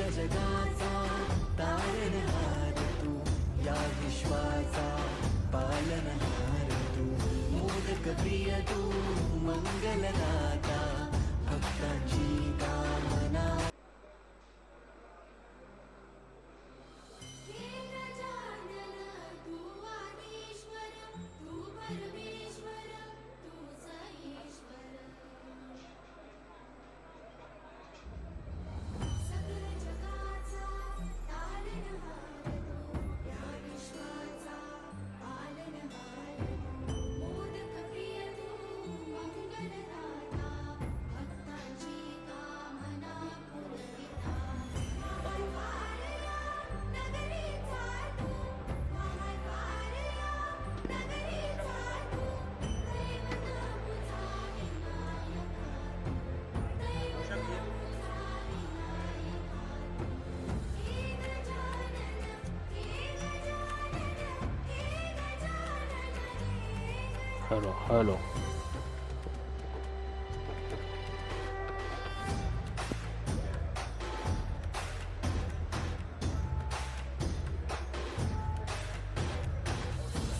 सगळ्या जगाचा तारणहार तू या विश्वाचा पालनहार तू मोदक प्रिय तू मंगलदाता भक्तांची कामना हे गजानन तू आदिश्वर तू परमेश्वर तूच ईश्वर सगळ जगाचा तारणहार तू या विश्वाचा पालनहार तू मोदक प्रिय तू मंगलदाता भक्तांची कामना पुरविता महाद्वारया नगरीचा तू महाद्वारया नगरीचा तू दैवत तुझा विनायका दैवत तुझा विनायका हे गजानन हे गजानन हे गजानन हे हॅलो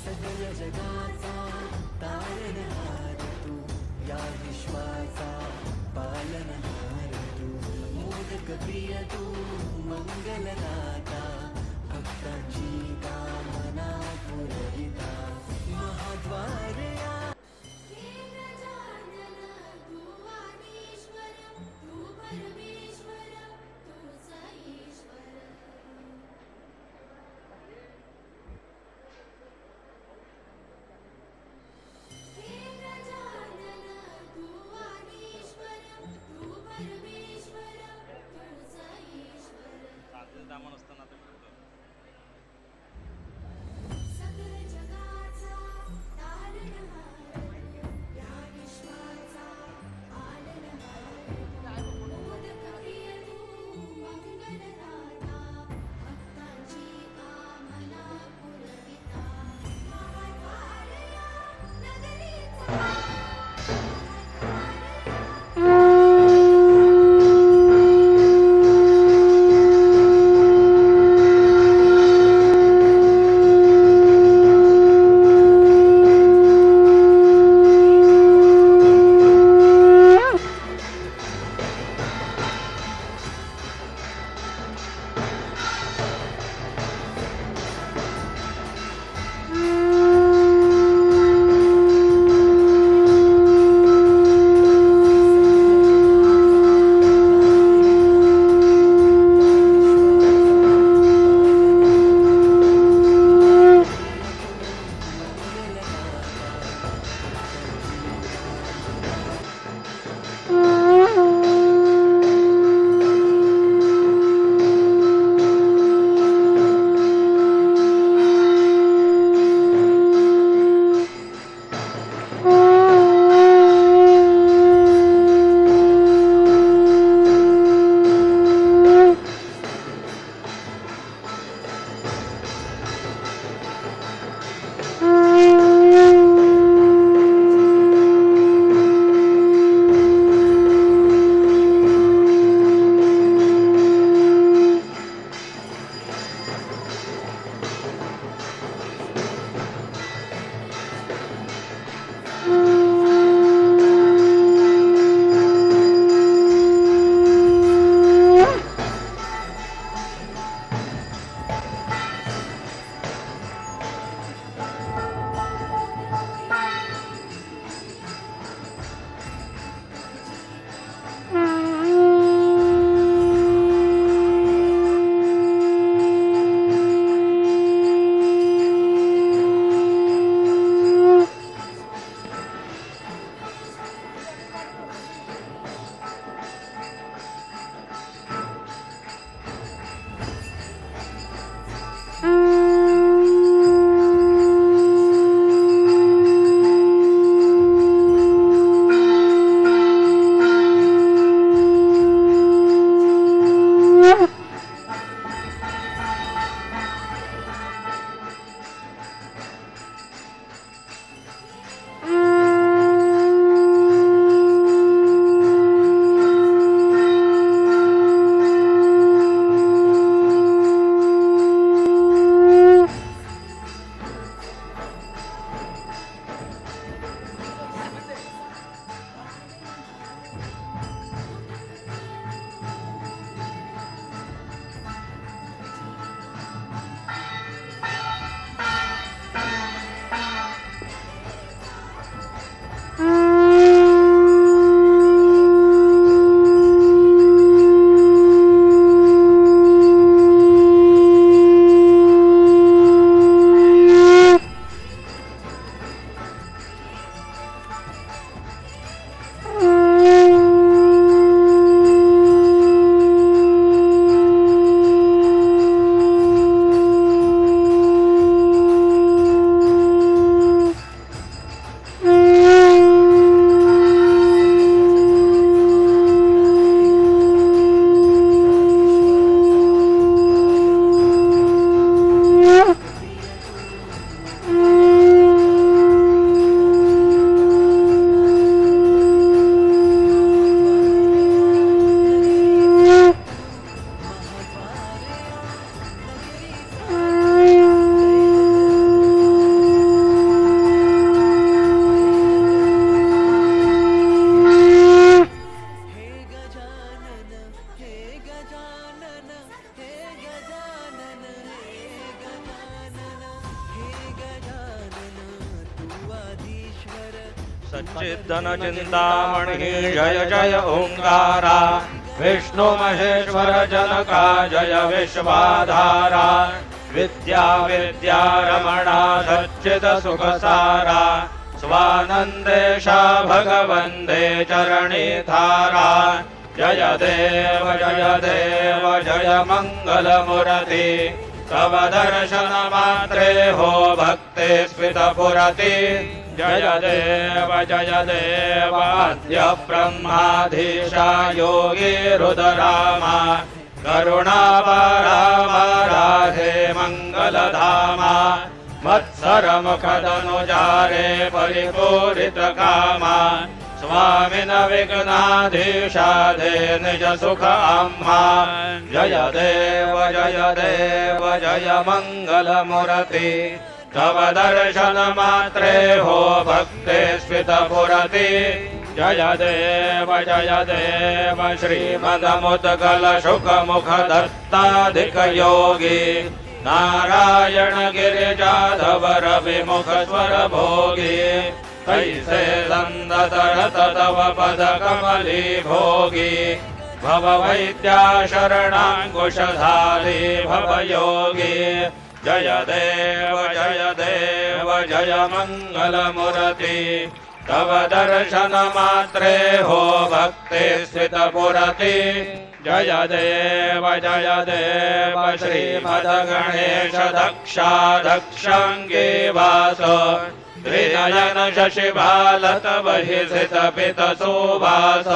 सगळ्या जगाचा तारणहार तू या विश्वाचा पालनहार तू मोदक प्रिय तू मंगलदाता भक्तांची कामना पुरविता महाद्वारया हे धन चिंतामणि जय जय ओंकारा विष्णु महेश्वर जनका जय विश्वाधारा विद्या विद्या रमणा सच्चिद सुखसारा स्वानंदेशा भगवंदे चरणी थारा जय देव जय मंगल मूर्ति तव दर्शन मात्रे हो भक्ति स्मित पुरति जय देव आद्य ब्रह्माधीशा योगी रुद्रामा करुणापराहे मंगलधामा मत्सर मुखदनुजारे परिपूरित कामा स्वामिन विघ्नाधीशाधे निज सुख आम्हा जय देव जय मंगल मूर्ति तव दर्शन मात्रे हो भक्ति स्मित पुरति जय देव श्रीमदमुद्गल शुक मुख दत्ताधिक योगी नारायण गिरिजाधवर विमुख स्वर भोगी कैसे संदतरत तव पद कमली भोगी भव वैद्या शरणाङ्कुशधारी भव योगी जय देव जय मंगल मूर्ति तव दर्शन मात्रे हो भक्ति स्थित पुरति जय देव श्रीमद गणेश दक्षांगे वास त्रिनयन शशिभालत बहिर्षित पित सुवास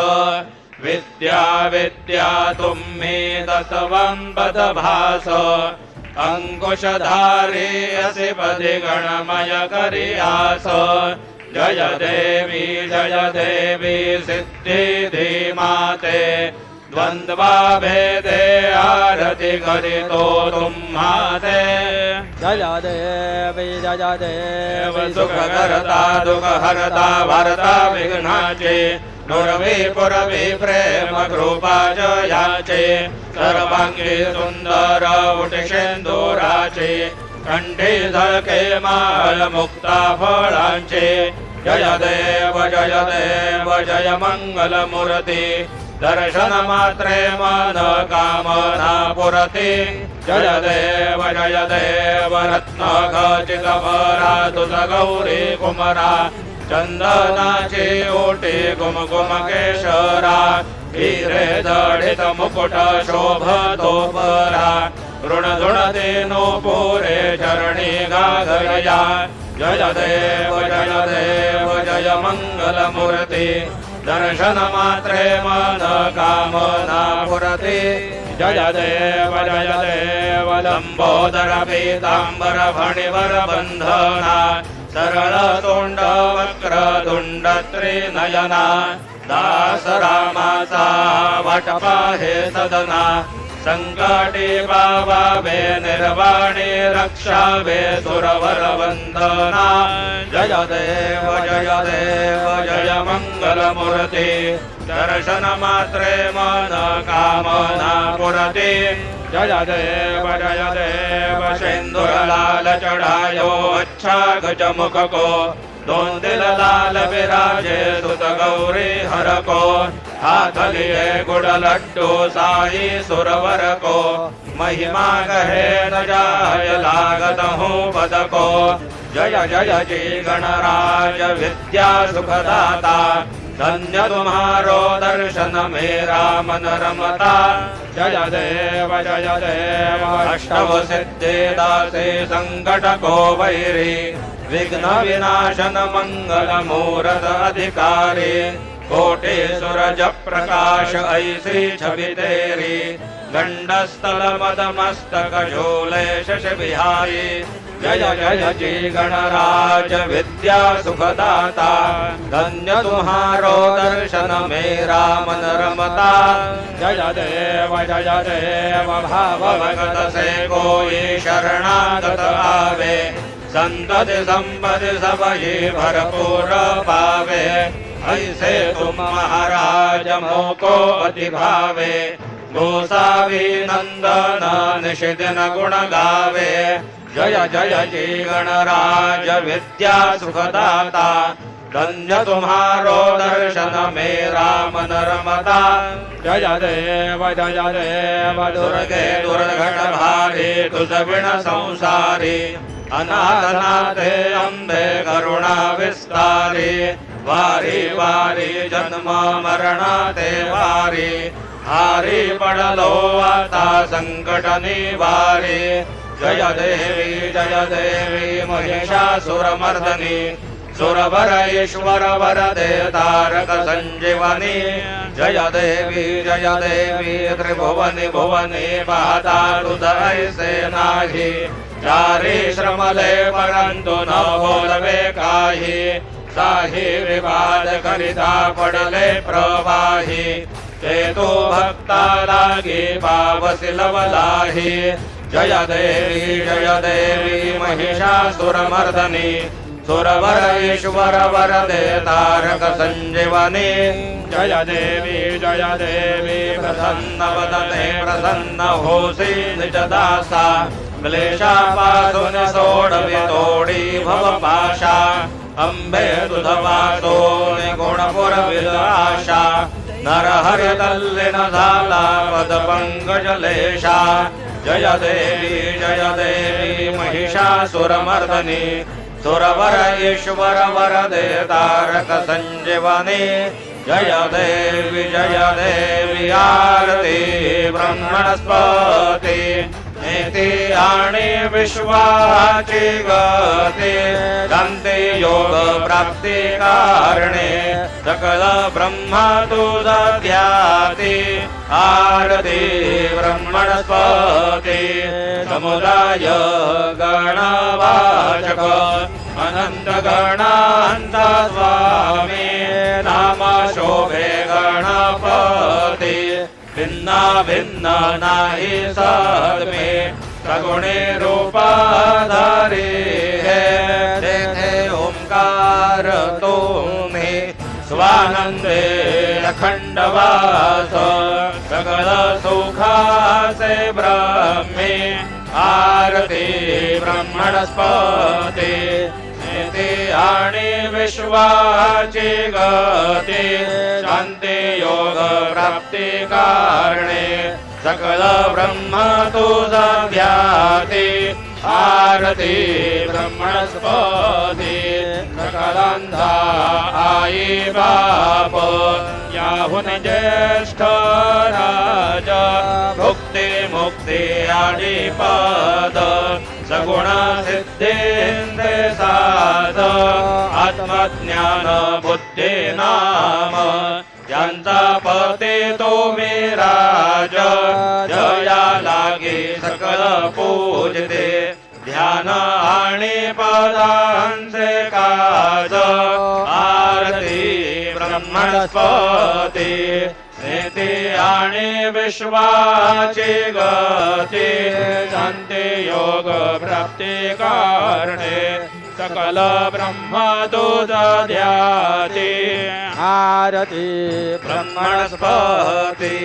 विद्या तुम्हे दत्वं पदभास अंकुशधारी असि पदि गणमय करियास जय देवी सिद्धि धीमाते द्वंद्वा भेदे आरति करितो तुम्हाते जय देव सुख करता दुख हरता भरता विघ्नाचे नुरवी पुरवी प्रेम कृपा जयाचे सर्वांगी सुंदर उटिशेंदुराचे कंठी झळके माळ मुक्ता फळांचे जय देव जय मंगल मूर्ति दर्शन मात्रे मन कामना पुरति जय देव रत्न खचित परा तुझ गौरी कुमरा चंदनाची ओटी कुमकुम केशरा हिरे जडित मुकुट शोभतो परा ऋण धेनो पुरे चरणी गागरया जय देव जय मंगल मूर्ति दर्शन मात्रे मन कामना पुरति जय देव लंबोदर पीतांबर फणिवर बंधना सरल तोंड वक्र तुंड त्रिनयना दास रामाचा वटपाहे सदना संकटी बाबावे निर्वाणी रक्षावे सुरवर वंदना जय देव जय मंगल मूर्ति दर्शन मात्रे मन कामना पुरति जय देव सिंदूर लाल चढ़ायो अच्छा गज मुख को दोन दिल लाल विराजे सुत गौरी हर को हाथ लिए गुड़ लड्डू साई सुरवर को महिमा कहे न जाय लागत हूँ पद को जय जी गणराज विद्या सुखदाता धन्य तुम्हारो दर्शन मेरा मन रमता जय देव अष्टव सिद्धि दासे संकट को वैरी विघ्न विनाशन मंगल मूरत अधिकारी कोटि सूरज प्रकाश ऐसी छवि तेरी गंडस्थल मद मस्तक झूले शश बिहारी जय जी गणराज विद्या सुखदाता धन्य तुम्हारो दर्शन मेरा मन रमता जय देव भाव भगत से कोई शरणागत आवे संतति संपत्ति सब ही भरपूर पावे ऐसे तुम महाराज मोको अति भावे गोसावी नंदन निषिदिन गुण गावे जय जी गणराज विद्या सुखदाता धन्य तुम्हारो दर्शन मेरा मन रमता। जय देव दुर्गे दुर्घट भारी तुझ बिन संसारी। अनाथनाथे अम्बे करुणा विस्तारी। वारी वारी जन्म मरण ते वारी। हारी पडलो आता संकट निवारी। जय देवी महिषासुरमर्दनी। सुरवर ईश्वर वरदे तारक संजीवनी। जय देवी त्रिभुवनि भुवनि पाता तुझ ऐसे नाही। चारी श्रमले परंतु न बोलवे काही। साही विवाद करिता पडले प्रवाही। ते तो भक्ता लागी पावसी लवलाही। जय देवी महिषासुरमर्दनी। सुरवर ईश्वर वरदे तारक संजीवनी। जय देवी प्रसन्न वदने प्रसन्न होसी निज दासा। क्लेशापासून सोडवी तोडी भवपाशा। अंबे तुझ वासो गुणपुर विलाशा। नरहरि तल्लीन झाला पद पंकजलेशा। जय देवी महिषासुरमर्दनी। सुरवर ईश्वर वरदे तारक संजीवनी। जय देवी आरती ब्रह्मणस्पती। नीति आणि विश्वाची गती। शांती योग प्राप्ती कारणे। सकल ब्रह्म तुझ ध्याती। आरती ब्रह्मणस्पती। समुदाय गणवाचक। अनंत गणांत स्वामी। नाम शोभे गणपती। भिन्ना भिन्न नाही सद्मे। सगुणे रूपाधारी है। तेथे ओंकार तुम्ही। स्वानंदे अखंड वास। सकल सुखासे ब्रह्मे। आरती ब्रह्मणस्पती। नीति आणि विश्वाची गती। शांती योग प्राप्ती कारणे। सकल ब्रह्म तुझ ध्याती। आरती ब्रह्मणस्पती। सकलांधा आई बाप। याहुन ज्येष्ठ राज। भुक्ती मुक्ती आणि पद। सगुण सिद्धेंद्र साध। आत्मज्ञान बुद्धी नाम। यांचा पते तुम्ही राज। जया लागे सकल पूजते। ध्यान आणि पदांचे काज। आरती ब्रह्मणस्पती। नीति आणि विश्वाची गती। शांती योग प्राप्ती कारणे। सकल ब्रह्म तुझ ध्याती। आरती ब्रह्मणस्पती।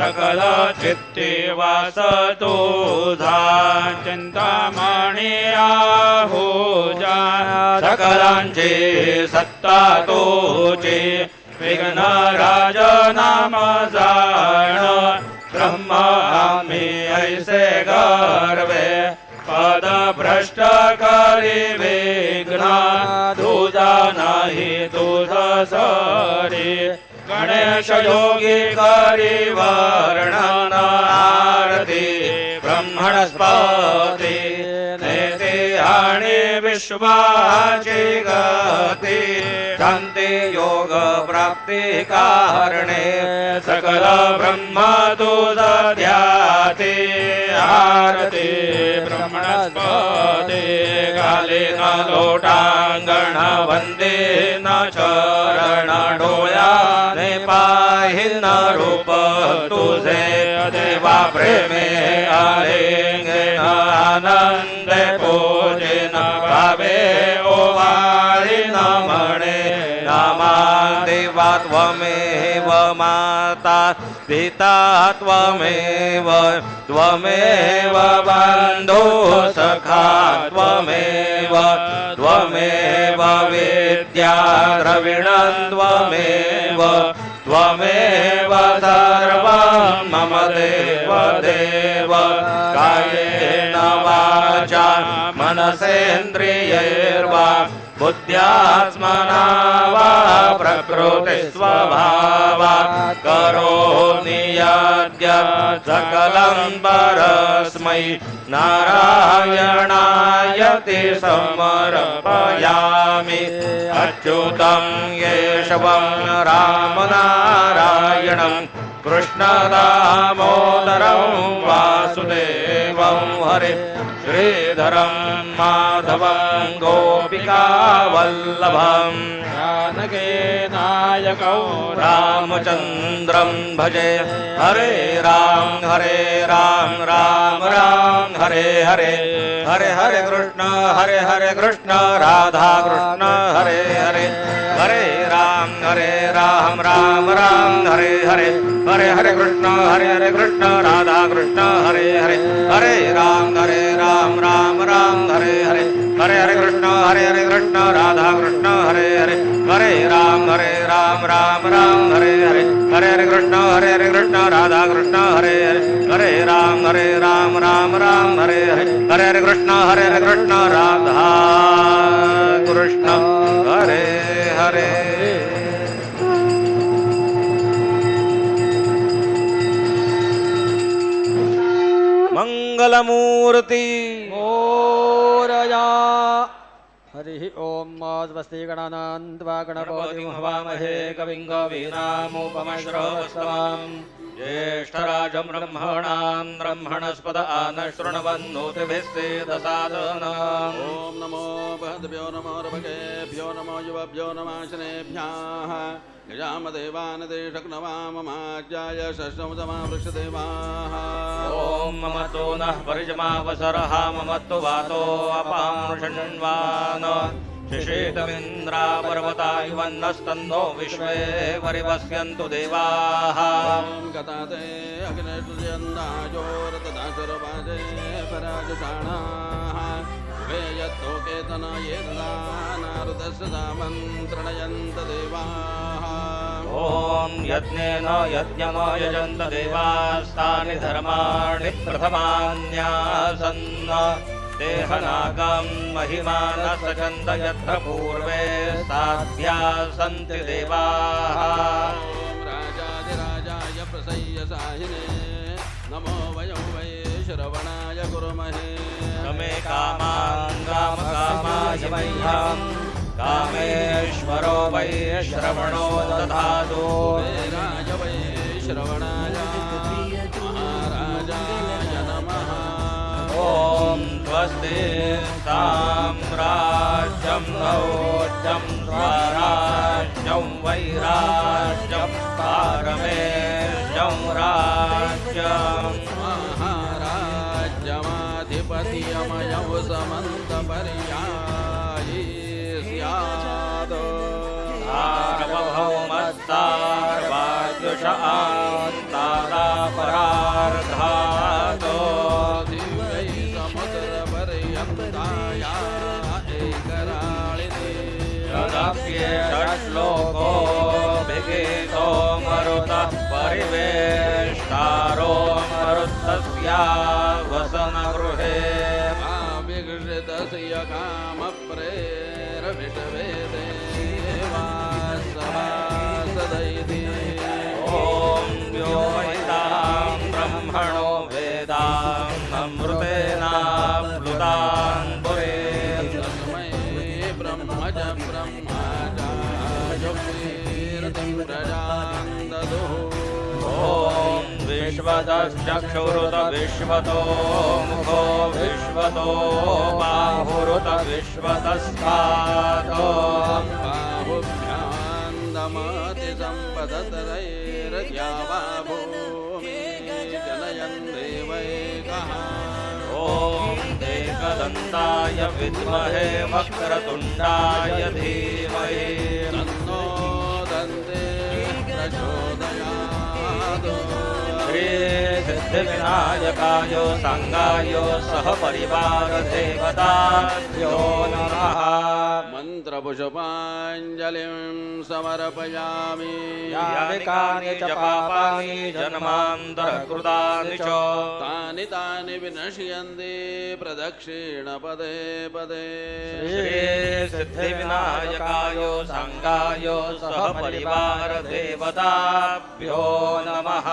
सकल चित्ती वास तुझा। चिंतामणी आहूजा। सकलांची सत्ता तुझी। विघ्न राज नाम जाण। ब्रह्म आम्ही ऐसे गर्वे। पद भ्रष्ट करी विघ्न। तुझा नाही तुझ सरी। गणेश योगी करी वर्णन। आरती ब्रह्मणस्पती। नीति आणि विश्वाची गती। शांती योग प्राप्ती कारणे। सकल ब्रह्म तुझ ध्याती। आरती ब्रह्मणस्पती। घाले न लोटांगण वंदे न चरण डोळ्याने पाहिन रूप तुझे। देवा प्रेमे आलेंगे आनंद पूजे न भावे ओवाळी न म्हणे। नामा देव देवा त्वमेव माता पिता त्वमेव त्वमेव बन्धु सखा त्वमेव त्वमेव विद्या द्रविणं त्वमेव त्वमेव सर्वं मम देव देव कायेन वाचा मनसेन्द्रियैर्वा बुद्ध्यात्मना वा प्रकृतिस्वभावात् करोमि यद्यत् सकलं परस्मै नारायणायति समर्पयामि अच्युतं केशवं रामनारायणं कृष्णदामोदरं वासुदेवं हरे श्रीधरं माधवं गोपिकावल्लभं जानकीनायकौ रामचन्द्रं भजे हरे राम राम राम हरे हरे हरे हरे कृष्ण राधा कृष्ण हरे हरे हरे राम राम हरे हरे हरे हरे कृष्ण राधा कृष्ण हरे हरे हरे राम राम हरे हरे हरे हरे कृष्ण राधा कृष्ण हरे हरे हरे राम हरे हरे हरे हरे कृष्ण राधा कृष्ण हरे हरे हरे राम हरे हरे हरे हरे कृष्ण राधा कृष्ण हरे हरे मंगलमूर्ति मोरया हरि ओम स्वस्ति गणानान्त्वा गणपतिं हवामहे कविं कवीनामुपमश्रवस्तवाम् ज्येष्ठराजं ब्रह्मणस्पद आनशृण्वन्नोतिभिस्सेदसादनम् ॐ नमो बृहद्भ्यो नमो ऋभकेभ्यो नमो युवभ्यो नमाशनेभ्यः गजामदेवान् देशक्नवाममाज्याय षष्ठमसमावृक्षदेवाः ॐ ममतो नः परिजमावसरः ममत्तु वातो अपामृषण्वान् शिशेतमिन्द्रा पर्वता इवन्नस्तन्नो विश्वे परिवस्यन्तु देवाः गताते अग्नेष्टुजन्दाजोरतदाशरवाजे पराजषाणाः वे यत्तोकेतन ये ददानारुदस्य सामन्त्रणयन्त देवाः ॐ यज्ञेन यज्ञम यजन्त देवास्तानि धर्माणि प्रथमान्यासन् देहनागं महिमानः सचन्द यत्र पूर्वे साध्या सन्ति देवाः राजाधिराजाय प्रसय्य साहिने नमो वयं वै श्रवणाय कुर्महे मे कामान् कामकामाय मह्यं कामेश्वरो वै श्रवणो दधातु राज वै श्रवणाय महाराजाय नमः ॐ स्वस्ति साम्राज्यं भोज्यं स्वराज्यं वैराज्यं पारमेश्यं राज्यं महाराज्यमाधिपतियमयं समन्तपर्यायी स्यात् सार्वभौमस्तार्वाद्युष आन्तादापरार्धातो श्लोको भिगीतो मरुतः परिवेष्टारो मरुतस्या वसनगृहे विगृतस्य कामप्रेरविषवेदे सदैति ॐ यो वैतां ब्रह्मणो वेदान् अमृतेनाप्लुतान् पुरे तस्मै ब्रह्मज ॐ विश्वतश्चक्षुरुत विश्वतो मुखो विश्वतो बाहुरुत विश्वतस्पादो बाहुभ्यान्दमति सम्पदतरैर्द्यावा भूमि जनयन् देवैकः ॐ एकदन्ताय विद्महे वक्रतुण्डाय धीमहि तन्नो दन्ते प्रचोदयात् श्री सिद्धिविनायकाय सांगाय सह परिवार देवताभ्यो नमः मन्त्रपुष्पाञ्जलिं समर्पयामि यानि च पापानि जन्मान्तरकृतानि च तानि तानि विनश्यन्ति प्रदक्षिणपदे पदे श्री सिद्धिविनायकाय सांगाय सह परिवार देवताभ्यो नमः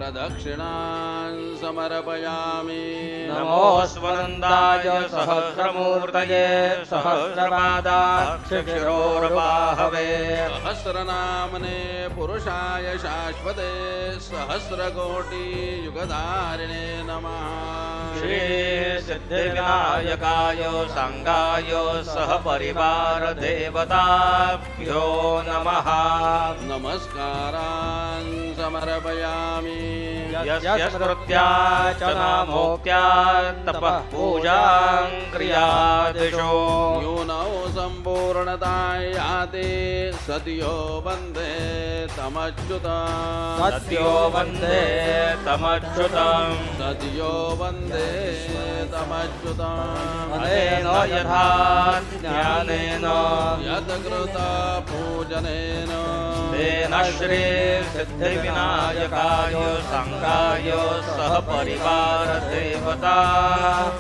प्रदक्षिणां समर्पयामि नमोऽस्वनन्दाय सहस्रमूर्तये सहस्रपादाक्षिशिरोर्बाहवे सहस्रनामने पुरुषाय शाश्वते सहस्रकोटियुगधारिणे नमः श्री सिद्धिविनायकाय सांगाय सह परिवार देवताभ्यो नमः नमस्कारान् समर्पयामि यस्य स्मृत्या च नामोक्त्या तपः पूजां क्रियादिषु न्यूनौ सम्पूर्णतायाते सद्यो वन्दे तमच्युतम् सत्यो वन्दे तमच्युतम् सद्यो वन्दे तमच्युतम् अनेन यथा ज्ञानेन यत्कृता पूजनेन तेन श्री सिद्धिविनायकाय सांगाय सह परिवार देवता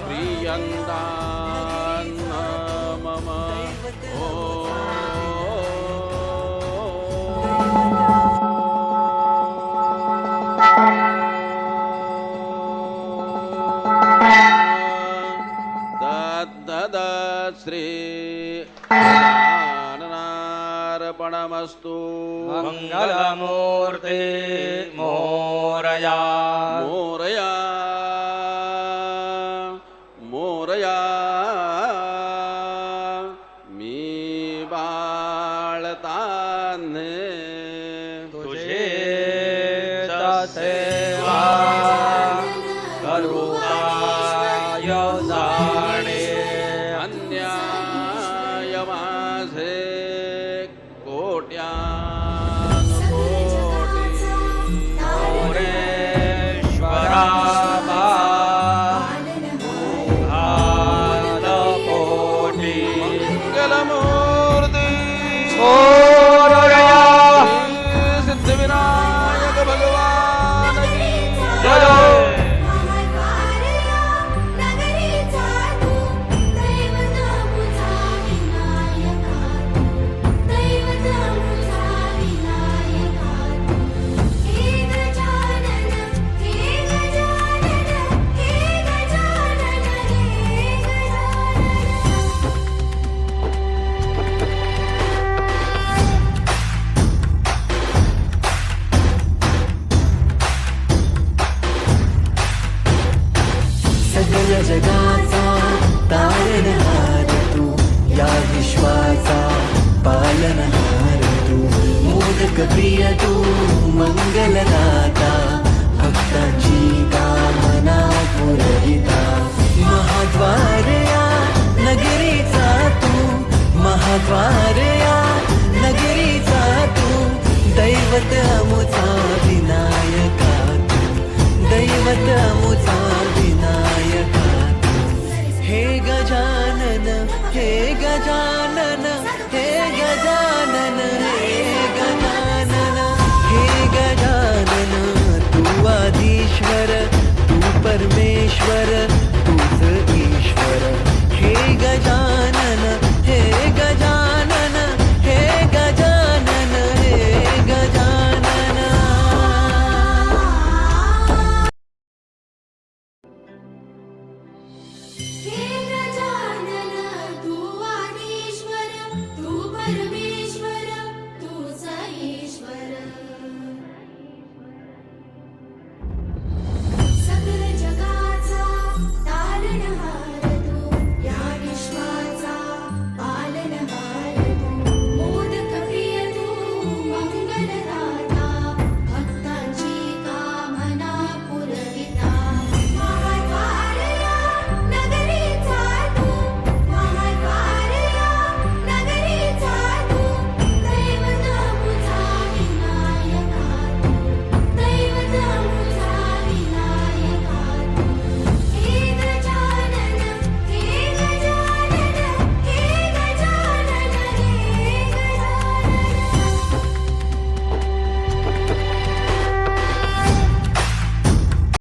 प्रियन्तान् मम श्री अर्पणमस्तु मंगलमूर्ते मोरया मोरया मोरया मी बाळताने तुझे सेवा करुणाय जाणे अन्याय माझे कोट्यान कोटी मोरेश्वरा कोटी मंगलमूर्ती मोरया सिद्धिविनायक भगवान की जय सगळ्या जगाचा तारणहार तू या विश्वाचा पालनहार तू मोदक प्रिय तू मंगलदाता भक्तांची कामना पुरविता महाद्वार या नगरीचा तू महाद्वार या नगरीचा तू दैवत अमुचा विनायका तू दैवत